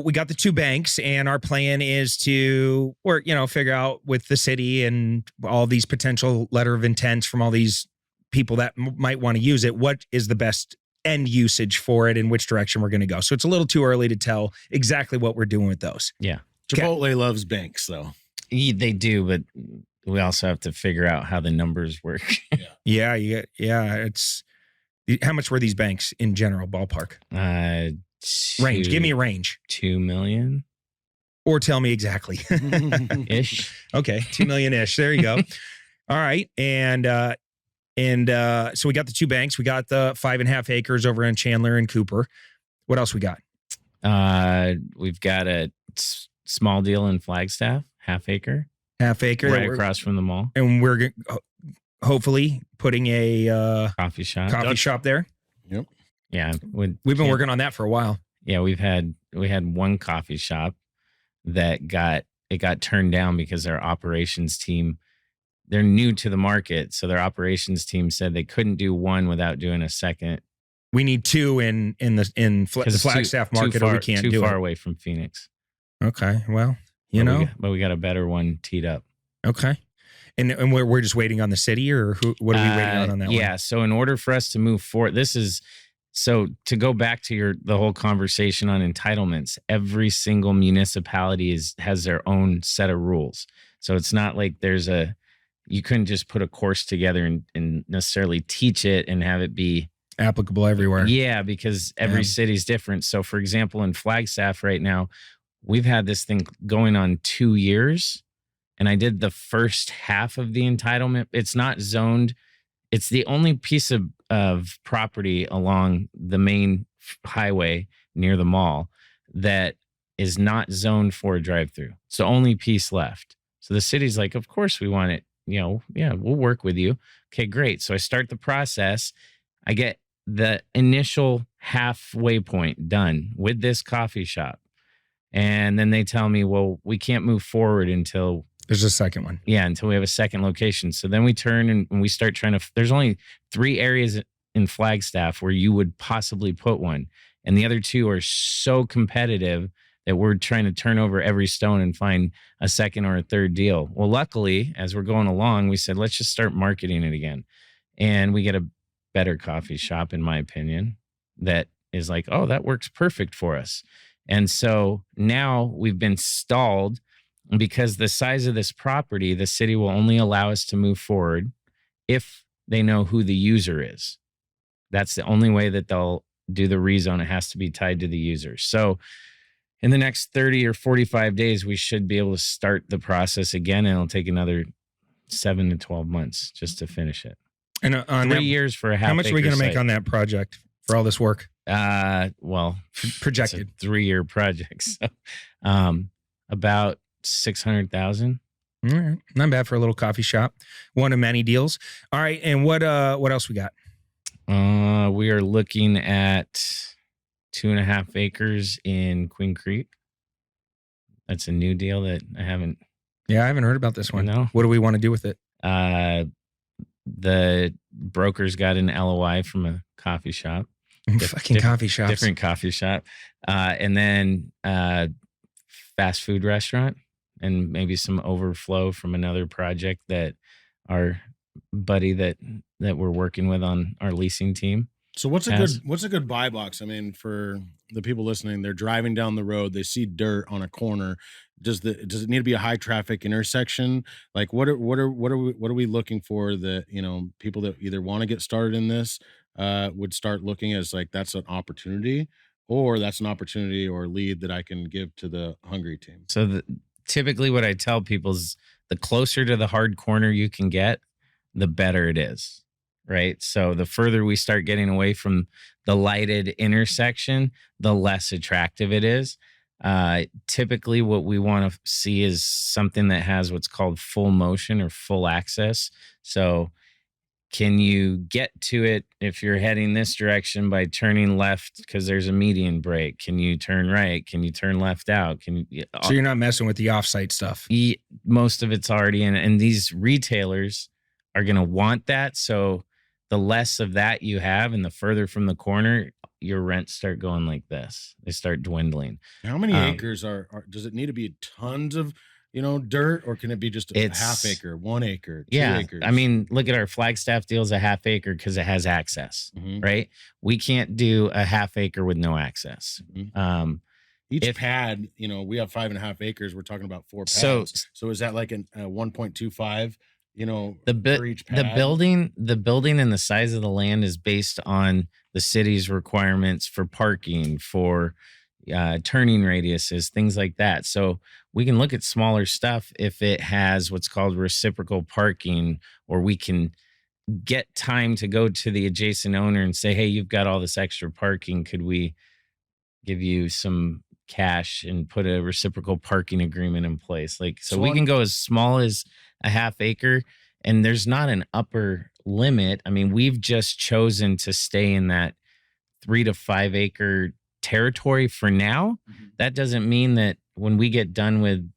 we got the two banks, and our plan is to work, figure out with the city and all these potential letter of intents from all these people that might want to use it. What is the best end usage for it, and which direction we're going to go? So it's a little too early to tell exactly what we're doing with those. Yeah. Chipotle loves banks, though. They do, but we also have to figure out how the numbers work. Yeah. It's how much were these banks in general, ballpark? Range. Give me a range. 2 million. Or tell me exactly. Ish. Okay, 2 million ish. There you go. All right, and so we got the two banks. We got the 5.5 acres over in Chandler and Cooper. What else we got? We've got a small deal in Flagstaff, half acre, right across from the mall, and we're hopefully putting a coffee shop there. Yep. Yeah, we've been working on that for a while. Yeah, we had one coffee shop that got turned down because their operations team, they're new to the market, so their operations team said they couldn't do one without doing a second. We need two in the Flagstaff market, or we can't do it. Too far away from Phoenix. Okay, well, but we got a better one teed up. Okay. And we're just waiting on the city, or what are we waiting on that one? Yeah, so in order for us to move forward, so to go back to the whole conversation on entitlements, every single municipality has their own set of rules. So it's not like you couldn't just put a course together and necessarily teach it and have it be applicable everywhere. Yeah, because every city's different. So for example, in Flagstaff right now, we've had this thing going on 2 years, and I did the first half of the entitlement. It's not zoned. It's the only piece of property along the main highway near the mall that is not zoned for a drive-through. It's the only piece left. So the city's like, of course we want it. We'll work with you. Okay, great. So I start the process. I get the initial halfway point done with this coffee shop. And then they tell me, well, we can't move forward until there's a second one. Yeah, until we have a second location. So then we turn and we start trying to, there's only 3 areas in Flagstaff where you would possibly put one. And the other 2 are so competitive that we're trying to turn over every stone and find a second or a third deal. Well, luckily, as we're going along, we said, let's just start marketing it again. And we get a better coffee shop, in my opinion, that is like, oh, that works perfect for us. And so now we've been stalled because the size of this property, the city will only allow us to move forward if they know who the user is. That's the only way that they'll do the rezone. It has to be tied to the user. So in the next 30 or 45 days, we should be able to start the process again, and it'll take another 7 to 12 months just to finish it. And on 3 years for a half. How much are we going to make on that project for all this work? Well, projected it's a 3-year project, so about 600,000. All right. Not bad for a little coffee shop. One of many deals. All right. And what else we got? We are looking at 2.5 acres in Queen Creek. That's a new deal that I haven't heard about this one. No. What do we want to do with it? The broker's got an LOI from a coffee shop. Coffee shops. Different coffee shop. And then fast food restaurant, and maybe some overflow from another project that our buddy that we're working with on our leasing team. So what's a good buy box? I mean, for the people listening, they're driving down the road, they see dirt on a corner. Does it need to be a high traffic intersection? Like what are we looking for that, people that either want to get started in this would start looking as like that's an opportunity, or that's an opportunity or lead that I can give to the hungry team? So typically what I tell people is the closer to the hard corner you can get, the better it is. Right. So the further we start getting away from the lighted intersection, the less attractive it is. Typically what we want to see is something that has what's called full motion or full access. So can you get to it if you're heading this direction by turning left because there's a median break? Can you turn right? Can you turn left out? So you're not messing with the offsite stuff. Most of it's already in, and these retailers are going to want that. So the less of that you have and the further from the corner, your rents start going like this. They start dwindling. How many acres does it need to be tons of, dirt, or can it be just a half acre, 1 acre, 2 acres? I mean, look at our Flagstaff deal's a half acre because it has access, right? We can't do a half acre with no access. Each pad, we have 5.5 acres. We're talking about 4 pads. So is that like a 1.25? For each pad? The building and the size of the land is based on the city's requirements for parking, for turning radiuses, things like that. So we can look at smaller stuff if it has what's called reciprocal parking, or we can get time to go to the adjacent owner and say, hey, you've got all this extra parking. Could we give you some cash and put a reciprocal parking agreement in place? So we can go as small as a half acre, and there's not an upper limit. I mean, we've just chosen to stay in that 3 to 5 acre territory for now. That doesn't mean that when we get done with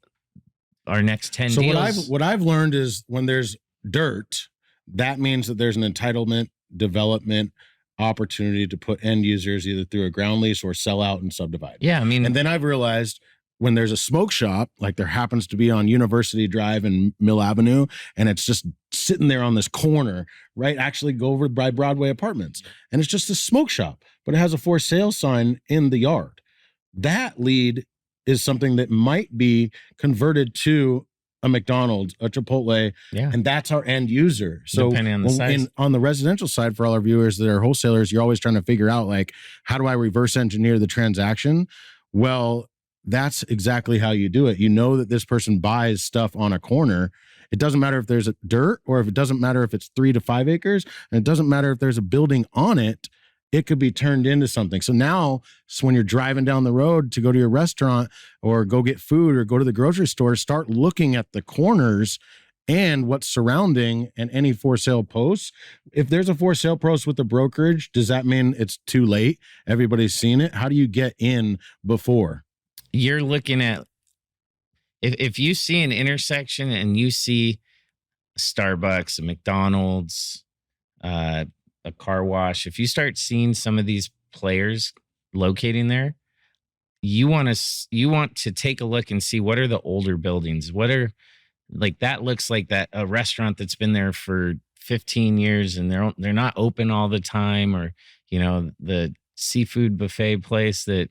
our next 10 deals. What I've learned is when there's dirt, that means that there's an entitlement development opportunity to put end users either through a ground lease or sell out and subdivide. Yeah, I mean, and then I've realized when there's a smoke shop, like there happens to be on University Drive and Mill Avenue, and it's just sitting there on this corner, right? Actually go over by Broadway Apartments, and it's just a smoke shop, but it has a for sale sign in the yard. That lead is something that might be converted to a McDonald's, a Chipotle, and that's our end user. So depending on the size. On the residential side, for all our viewers that are wholesalers, you're always trying to figure out, like, how do I reverse engineer the transaction? Well, that's exactly how you do it. You know that this person buys stuff on a corner. It doesn't matter if there's a dirt, or if it doesn't matter if it's 3 to 5 acres, and it doesn't matter if there's a building on it. It could be turned into something. So now, when you're driving down the road to go to your restaurant or go get food or go to the grocery store, start looking at the corners and what's surrounding and any for sale posts. If there's a for sale post with the brokerage, does that mean it's too late? Everybody's seen it. How do you get in before? You're looking at, if you see an intersection and you see Starbucks, a McDonald's, a car wash, if you start seeing some of these players locating there, you want to take a look and see what are the older buildings. What are, like, that looks like that a restaurant that's been there for 15 years and they're not open all the time, or the seafood buffet place that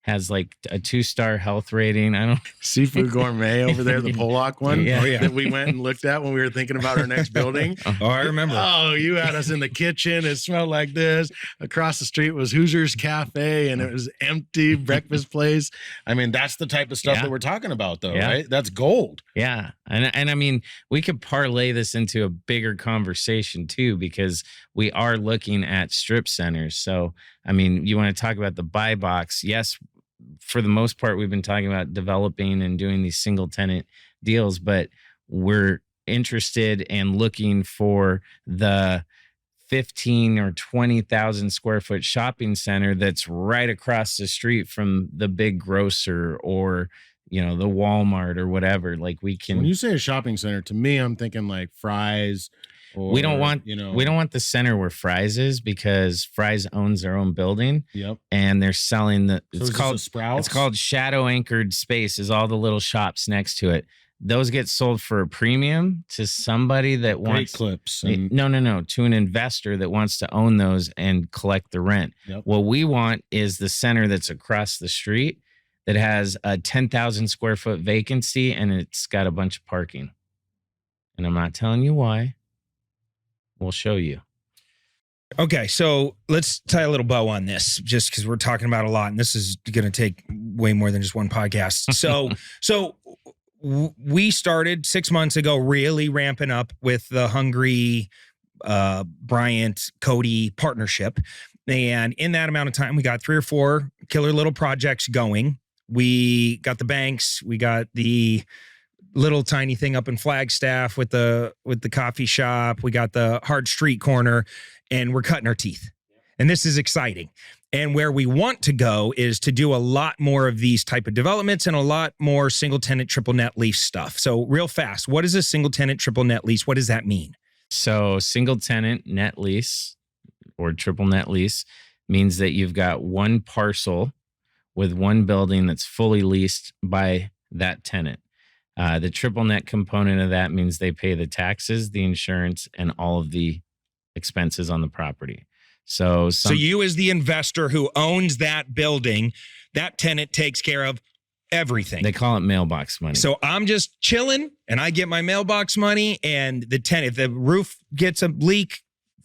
has like a 2-star health rating. I don't Seafood Gourmet over there, the Pollock one. Yeah. Oh, yeah. That we went and looked at when we were thinking about our next building. Oh, I remember. Oh, you had us in the kitchen. It smelled like this. Across the street was Hoosiers Cafe, and it was empty breakfast place. I mean, that's the type of stuff that we're talking about, though, right? That's gold. Yeah. And I mean, we could parlay this into a bigger conversation too, because we are looking at strip centers. So, I mean, you want to talk about the buy box. Yes, for the most part, we've been talking about developing and doing these single tenant deals, but we're interested and looking for the 15 or 20,000 square foot shopping center that's right across the street from the big grocer or, the Walmart or whatever. Like we can. When you say a shopping center, to me, I'm thinking like Fry's. Or, we don't want the center where Fry's is, because Fry's owns their own building. Yep. And they're selling it's called shadow anchored space, is all the little shops next to it. Those get sold for a premium to somebody that wants clips. No, to an investor that wants to own those and collect the rent. Yep. What we want is the center that's across the street that has a 10,000 square foot vacancy and it's got a bunch of parking. And I'm not telling you why. We'll show you. Okay, so let's tie a little bow on this, just because we're talking about a lot, and this is going to take way more than just one podcast. So we started 6 months ago, really ramping up with the Hungry Bryant Cody partnership, and in that amount of time, we got 3 or 4 killer little projects going. We got the banks, we got the little tiny thing up in Flagstaff with the coffee shop. We got the hard street corner, and we're cutting our teeth. And this is exciting. And where we want to go is to do a lot more of these type of developments and a lot more single tenant, triple net lease stuff. So real fast, what is a single tenant, triple net lease? What does that mean? So single tenant net lease or triple net lease means that you've got one parcel with one building that's fully leased by that tenant. The triple net component of that means they pay the taxes, the insurance, and all of the expenses on the property. So you as the investor who owns that building, that tenant takes care of everything. They call it mailbox money. So I'm just chilling and I get my mailbox money, and the tenant, if the roof gets a leak,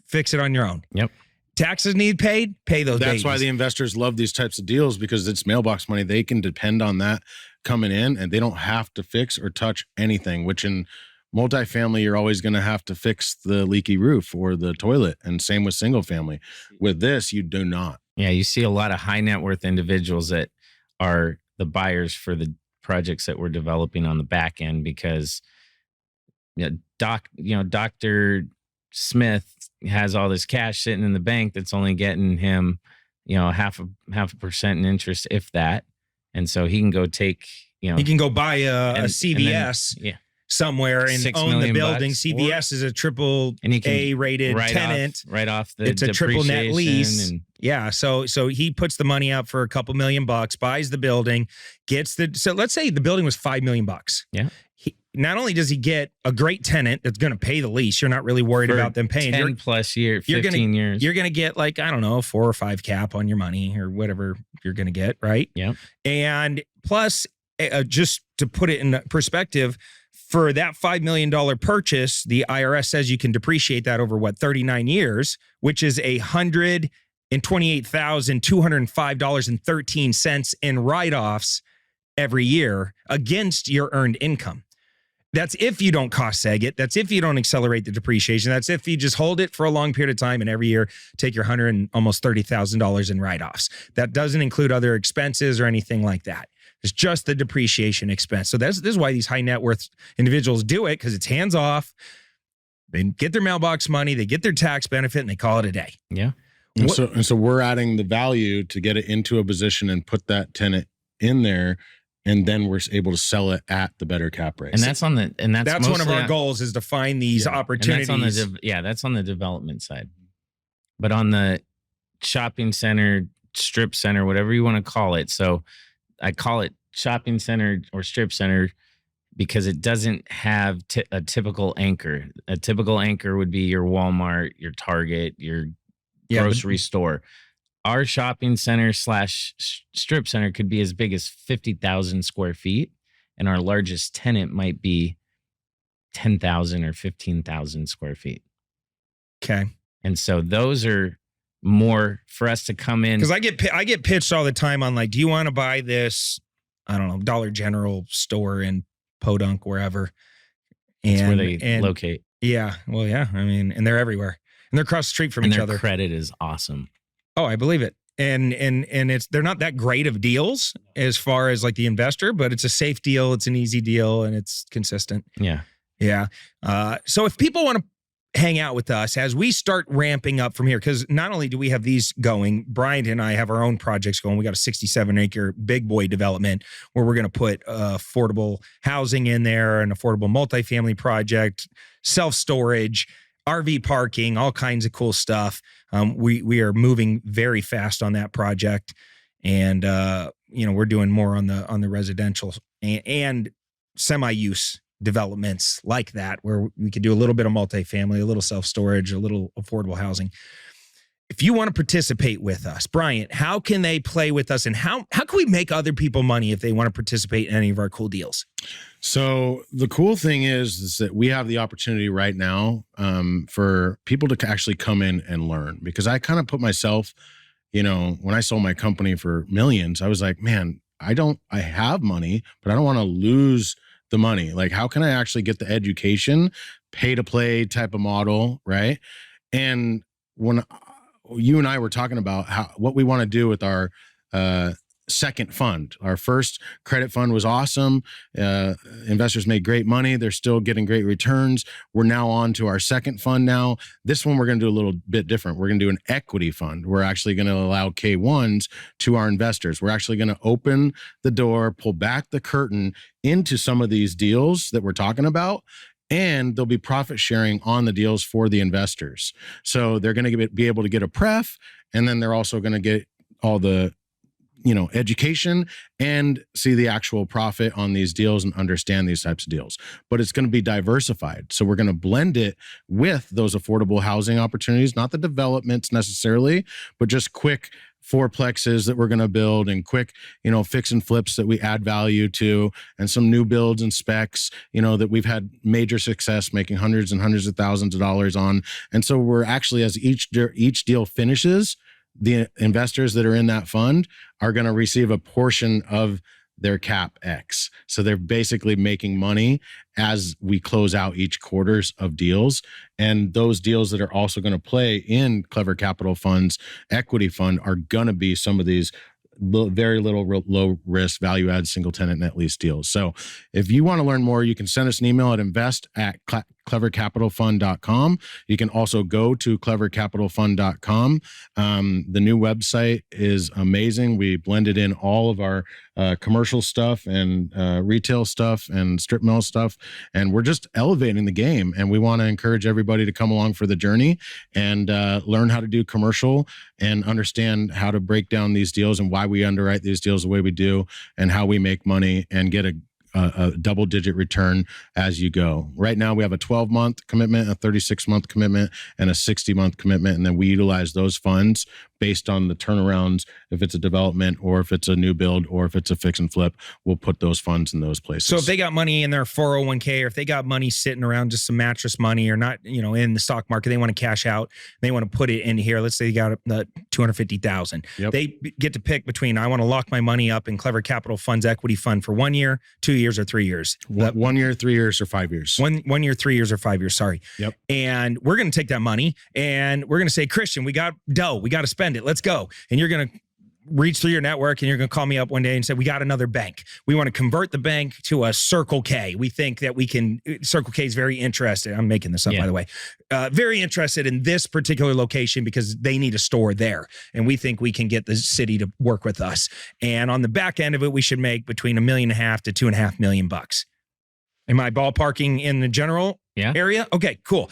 fix it on your own. Yep. Taxes need paid, pay those That's babies. why the investors love these types of deals, because it's mailbox money. They can depend on that coming in, and they don't have to fix or touch anything, which in multifamily, you're always going to have to fix the leaky roof or the toilet. And same with single family. With this, you do not. Yeah, you see a lot of high net worth individuals that are the buyers for the projects that we're developing on the back end, because Dr. Smith has all this cash sitting in the bank that's only getting him, half a percent in interest, if that. And so he can go take, he can go buy a CVS somewhere and own the building. CVS is a triple A rated tenant. Right off the It's a triple net lease. And, So he puts the money up for a couple $1 million, buys the building, so let's say the building was $5 million. Yeah. Not only does he get a great tenant that's going to pay the lease, you're not really worried about them paying. 10 plus years, 15 years. You're going to get 4 or 5 cap on your money or whatever you're going to get, right? Yeah. And plus, just to put it in perspective, for that $5 million purchase, the IRS says you can depreciate that over 39 years, which is $128,205.13 in write-offs every year against your earned income. That's if you don't cost seg it. That's if you don't accelerate the depreciation. That's if you just hold it for a long period of time and every year take your $100,000 and almost $30,000 in write-offs. That doesn't include other expenses or anything like that. It's just the depreciation expense. So this is why these high net worth individuals do it, because it's hands off. They get their mailbox money, they get their tax benefit, and they call it a day. Yeah. And so we're adding the value to get it into a position and put that tenant in there, and then we're able to sell it at the better cap rate. And that's one of our goals, is to find these opportunities. That's on the development side. But on the shopping center, strip center, whatever you want to call it. So I call it shopping center or strip center because it doesn't have a typical anchor. A typical anchor would be your Walmart, your Target, your grocery store. Our shopping center / strip center could be as big as 50,000 square feet. And our largest tenant might be 10,000 or 15,000 square feet. Okay. And so those are more for us to come in. Because I get pitched all the time on do you want to buy this, I don't know, Dollar General store in Podunk, wherever. That's where they locate. Yeah. Well, yeah. I mean, and they're everywhere. And they're across the street from each other. Their credit is awesome. Oh, I believe it. And they're not that great of deals as far as the investor, but it's a safe deal, it's an easy deal, and it's consistent. Yeah. Yeah. So if people want to hang out with us as we start ramping up from here, because not only do we have these going, Bryant and I have our own projects going. We got a 67-acre big boy development where we're going to put affordable housing in there, an affordable multifamily project, self-storage, RV parking, all kinds of cool stuff. We are moving very fast on that project, and we're doing more on the residential and semi-use developments like that, where we could do a little bit of multifamily, a little self-storage, a little affordable housing. If you want to participate with us, Bryant, how can they play with us, and how can we make other people money if they want to participate in any of our cool deals? So the cool thing is that we have the opportunity right now for people to actually come in and learn, because I kind of put myself, when I sold my company for millions, I was like, man, I have money, but I don't want to lose the money. Like, how can I actually get the education, pay to play type of model, right? And when you and I were talking about what we want to do with our second fund, our first credit fund was awesome. Investors made great money. They're still getting great returns. We're now on to our second fund now. This one, we're going to do a little bit different. We're going to do an equity fund. We're actually going to allow K1s to our investors. We're actually going to open the door, pull back the curtain into some of these deals that we're talking about, and there'll be profit sharing on the deals for the investors. So they're going to be able to get a pref, and then they're also going to get all the education and see the actual profit on these deals and understand these types of deals. But it's going to be diversified. So we're going to blend it with those affordable housing opportunities, not the developments necessarily, but just quick fourplexes that we're going to build, and quick, fix and flips that we add value to, and some new builds and specs, that we've had major success making hundreds and hundreds of thousands of dollars on. And so we're actually, as each deal finishes, the investors that are in that fund are going to receive a portion of their cap X. So they're basically making money as we close out each quarters of deals. And those deals that are also going to play in Clever Capital Fund's equity fund are going to be some of these very low risk value add single tenant net lease deals. So if you want to learn more, you can send us an email at invest@clevercapitalfund.com. You can also go to clevercapitalfund.com. The new website is amazing. We blended in all of our commercial stuff and retail stuff and strip mall stuff, and we're just elevating the game. And we want to encourage everybody to come along for the journey and learn how to do commercial and understand how to break down these deals and why we underwrite these deals the way we do, and how we make money and get a double-digit return as you go. Right now, we have a 12-month commitment, a 36-month commitment, and a 60-month commitment, and then we utilize those funds based on the turnarounds. If it's a development, or if it's a new build, or if it's a fix and flip, we'll put those funds in those places. So if they got money in their 401k, or if they got money sitting around, just some mattress money, or not, in the stock market, they want to cash out, they want to put it in here. Let's say they got $250,000. Yep. They get to pick between, I want to lock my money up in Clever Capital Fund's equity fund for 1 year, 2 years, or 3 years. 1 year, 3 years, or 5 years. 1 year, 3 years, or 5 years. Sorry. Yep. And we're going to take that money and we're going to say, Kristian, we got dough. We got to spend it. Let's go. And you're going to reach through your network and you're going to call me up one day and say, we got another bank. We want to convert the bank to a Circle K. We think that we can, Circle K is very interested. I'm making this up, by the way. Very interested in this particular location because they need a store there. And we think we can get the city to work with us. And on the back end of it, we should make between $1.5 million to $2.5 million. Am I ballparking in the general area? Okay, cool.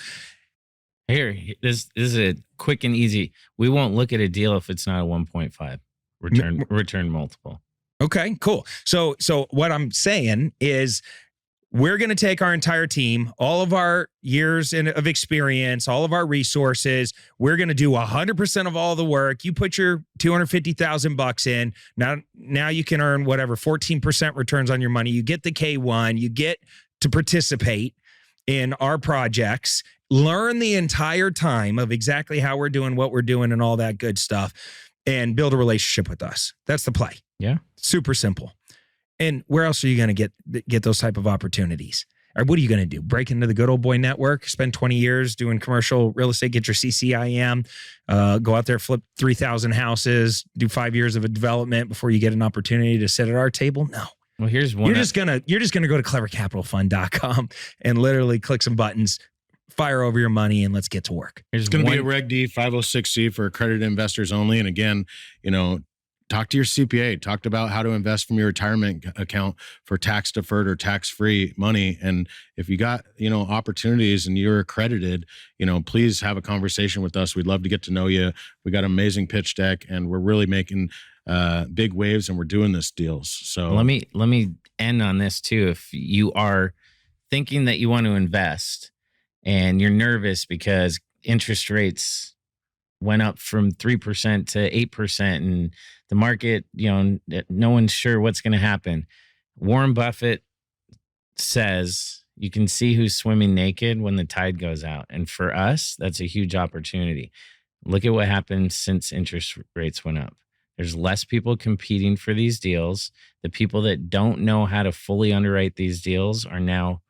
Here, this is a quick and easy. We won't look at a deal if it's not a 1.5 return multiple. Okay, cool. So what I'm saying is we're going to take our entire team, all of our years of experience, all of our resources. We're going to do 100% of all the work. You put your $250,000 in. Now you can earn whatever 14% returns on your money. You get the K1. You get to participate in our projects. Learn the entire time of exactly how we're doing, what we're doing, and all that good stuff, and build a relationship with us. That's the play. Yeah. Super simple. And where else are you going to get those type of opportunities? Or what are you going to do? Break into the good old boy network, spend 20 years doing commercial real estate, get your CCIM, go out there, flip 3,000 houses, do 5 years of a development before you get an opportunity to sit at our table? No. Well, here's one. You're just gonna go to clevercapitalfund.com and literally click some buttons, fire over your money, and let's get to work. It's going to be a Reg D 506C for accredited investors only. And again, talk to your CPA. Talk about how to invest from your retirement account for tax deferred or tax free money. And if you got opportunities and you're accredited, please have a conversation with us. We'd love to get to know you. We got an amazing pitch deck, and we're really making big waves, and we're doing this deals. So let me end on this too. If you are thinking that you want to invest and you're nervous because interest rates went up from 3% to 8% and the market, no one's sure what's going to happen. Warren Buffett says you can see who's swimming naked when the tide goes out. And for us, that's a huge opportunity. Look at what happened since interest rates went up. There's less people competing for these deals. The people that don't know how to fully underwrite these deals are now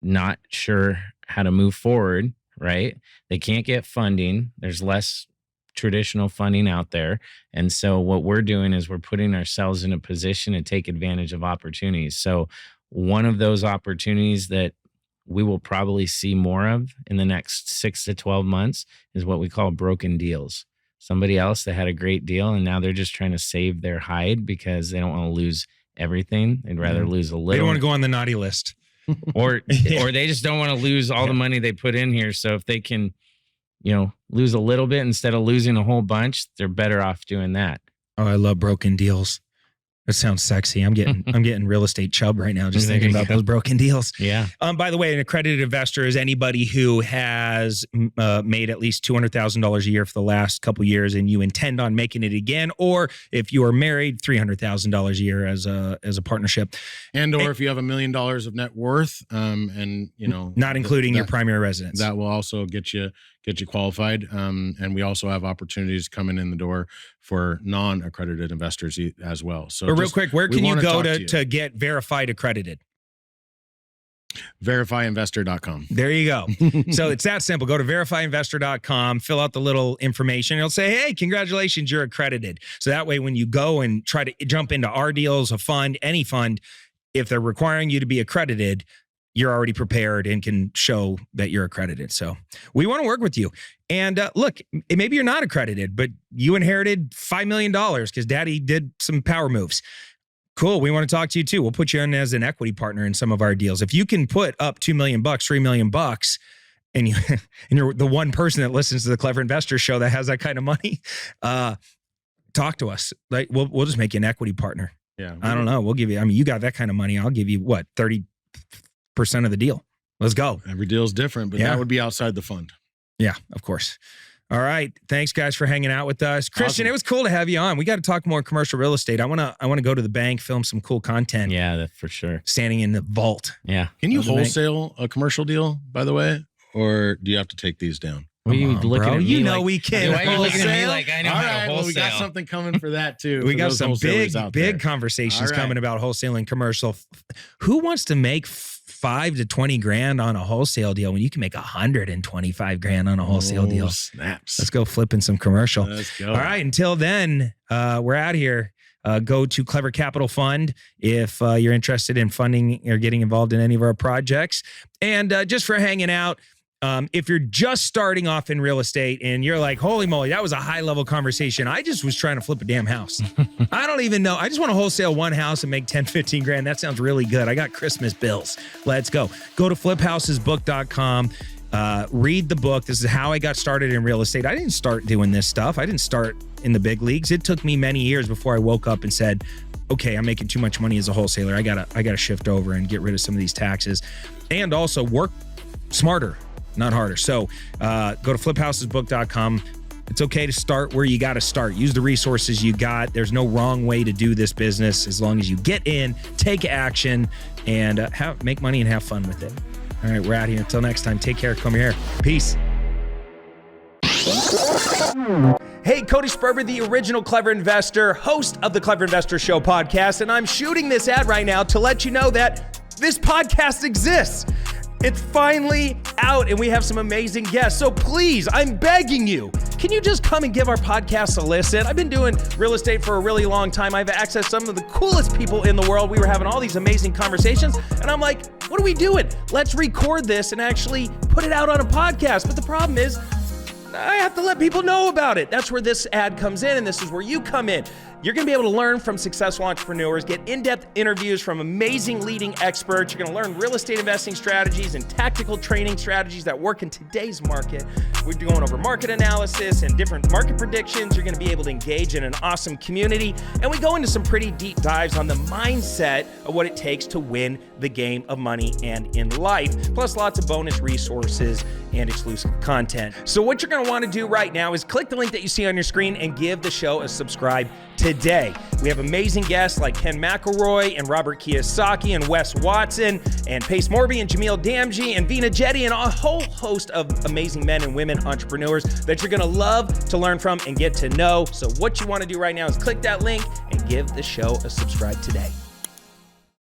not sure how to move forward, right? They can't get funding. There's less traditional funding out there. And so what we're doing is we're putting ourselves in a position to take advantage of opportunities. So one of those opportunities that we will probably see more of in the next 6 to 12 months is what we call broken deals. Somebody else that had a great deal and now they're just trying to save their hide because they don't want to lose everything. They'd rather lose a little. They don't want to go on the naughty list. or they just don't want to lose all the money they put in here. So if they can, lose a little bit instead of losing a whole bunch, they're better off doing that. Oh, I love broken deals. That sounds sexy. I'm getting real estate chub right now just thinking about those broken deals. Yeah. By the way, an accredited investor is anybody who has made at least $200,000 a year for the last couple of years, and you intend on making it again, or if you are married, $300,000 a year as a partnership, and if you have $1 million of net worth, and not including your primary residence, that will also get you qualified. And we also have opportunities coming in the door for non-accredited investors as well. So real quick, where can you go to get verified accredited? Verifyinvestor.com. There you go. So it's that simple. Go to verifyinvestor.com, fill out the little information. It'll say, hey, congratulations, you're accredited. So that way, when you go and try to jump into our deals, a fund, any fund, if they're requiring you to be accredited, you're already prepared and can show that you're accredited. So we want to work with you. And look, maybe you're not accredited, but you inherited $5 million because daddy did some power moves. Cool. We want to talk to you too. We'll put you in as an equity partner in some of our deals. If you can put up $2 million, $3 million, and you're the one person that listens to the Clever Investor Show that has that kind of money, talk to us. Like we'll just make you an equity partner. Yeah. I don't know. We'll give you, you got that kind of money. I'll give you 30% of the deal. Let's go. Every deal is different, but that would be outside the fund. Yeah, of course. All right. Thanks, guys, for hanging out with us. Kristian, Awesome. It was cool to have you on. We got to talk more commercial real estate. I want to go to the bank, film some cool content. Yeah, that's for sure. Standing in the vault. Yeah. Can you wholesale a commercial deal, by the way? Or do you have to take these down? What are you looking at me You know like, we can. Why are you looking at me like I know All how to right, wholesale? well, we got something coming for that too. We for got those some wholesalers out there. big conversations All right. coming about wholesaling commercial. Who wants to make 5 to 20 grand on a wholesale deal when you can make 125 grand on a wholesale deal? Snaps. Let's go flipping some commercial. Let's go. All right. Until then, we're out here. Go to Clever Capital Fund if you're interested in funding or getting involved in any of our projects. And just for hanging out, if you're just starting off in real estate and you're like, holy moly, that was a high level conversation. I just was trying to flip a damn house. I don't even know. I just want to wholesale one house and make 10, 15 grand. That sounds really good. I got Christmas bills. Let's go. Go to fliphousesbook.com. Read the book. This is how I got started in real estate. I didn't start doing this stuff. I didn't start in the big leagues. It took me many years before I woke up and said, okay, I'm making too much money as a wholesaler. I gotta shift over and get rid of some of these taxes and also work smarter, not harder. So go to fliphousesbook.com. It's okay to start where you got to start. Use the resources you got. There's no wrong way to do this business as long as you get in, take action, and make money and have fun with it. All right, we're out here. Until next time, take care. Come here. Peace. Hey, Cody Sperber, the original Clever Investor, host of the Clever Investor Show podcast, and I'm shooting this ad right now to let you know that this podcast exists. It's finally out, and we have some amazing guests. So please, I'm begging you, can you just come and give our podcast a listen? I've been doing real estate for a really long time. I've accessed some of the coolest people in the world. We were having all these amazing conversations, and I'm like, what are we doing? Let's record this and actually put it out on a podcast. But the problem is, I have to let people know about it. That's where this ad comes in, and this is where you come in. You're going to be able to learn from successful entrepreneurs, get in-depth interviews from amazing leading experts. You're going to learn real estate investing strategies and tactical training strategies that work in today's market. We're going over market analysis and different market predictions. You're going to be able to engage in an awesome community. And we go into some pretty deep dives on the mindset of what it takes to win the game of money and in life, plus lots of bonus resources and exclusive content. So what you're going to want to do right now is click the link that you see on your screen and give the show a subscribe today. We have amazing guests like Ken McElroy and Robert Kiyosaki and Wes Watson and Pace Morby and Jameel Damji and Vina Jetty and a whole host of amazing men and women entrepreneurs that you're going to love to learn from and get to know. So what you want to do right now is click that link and give the show a subscribe today.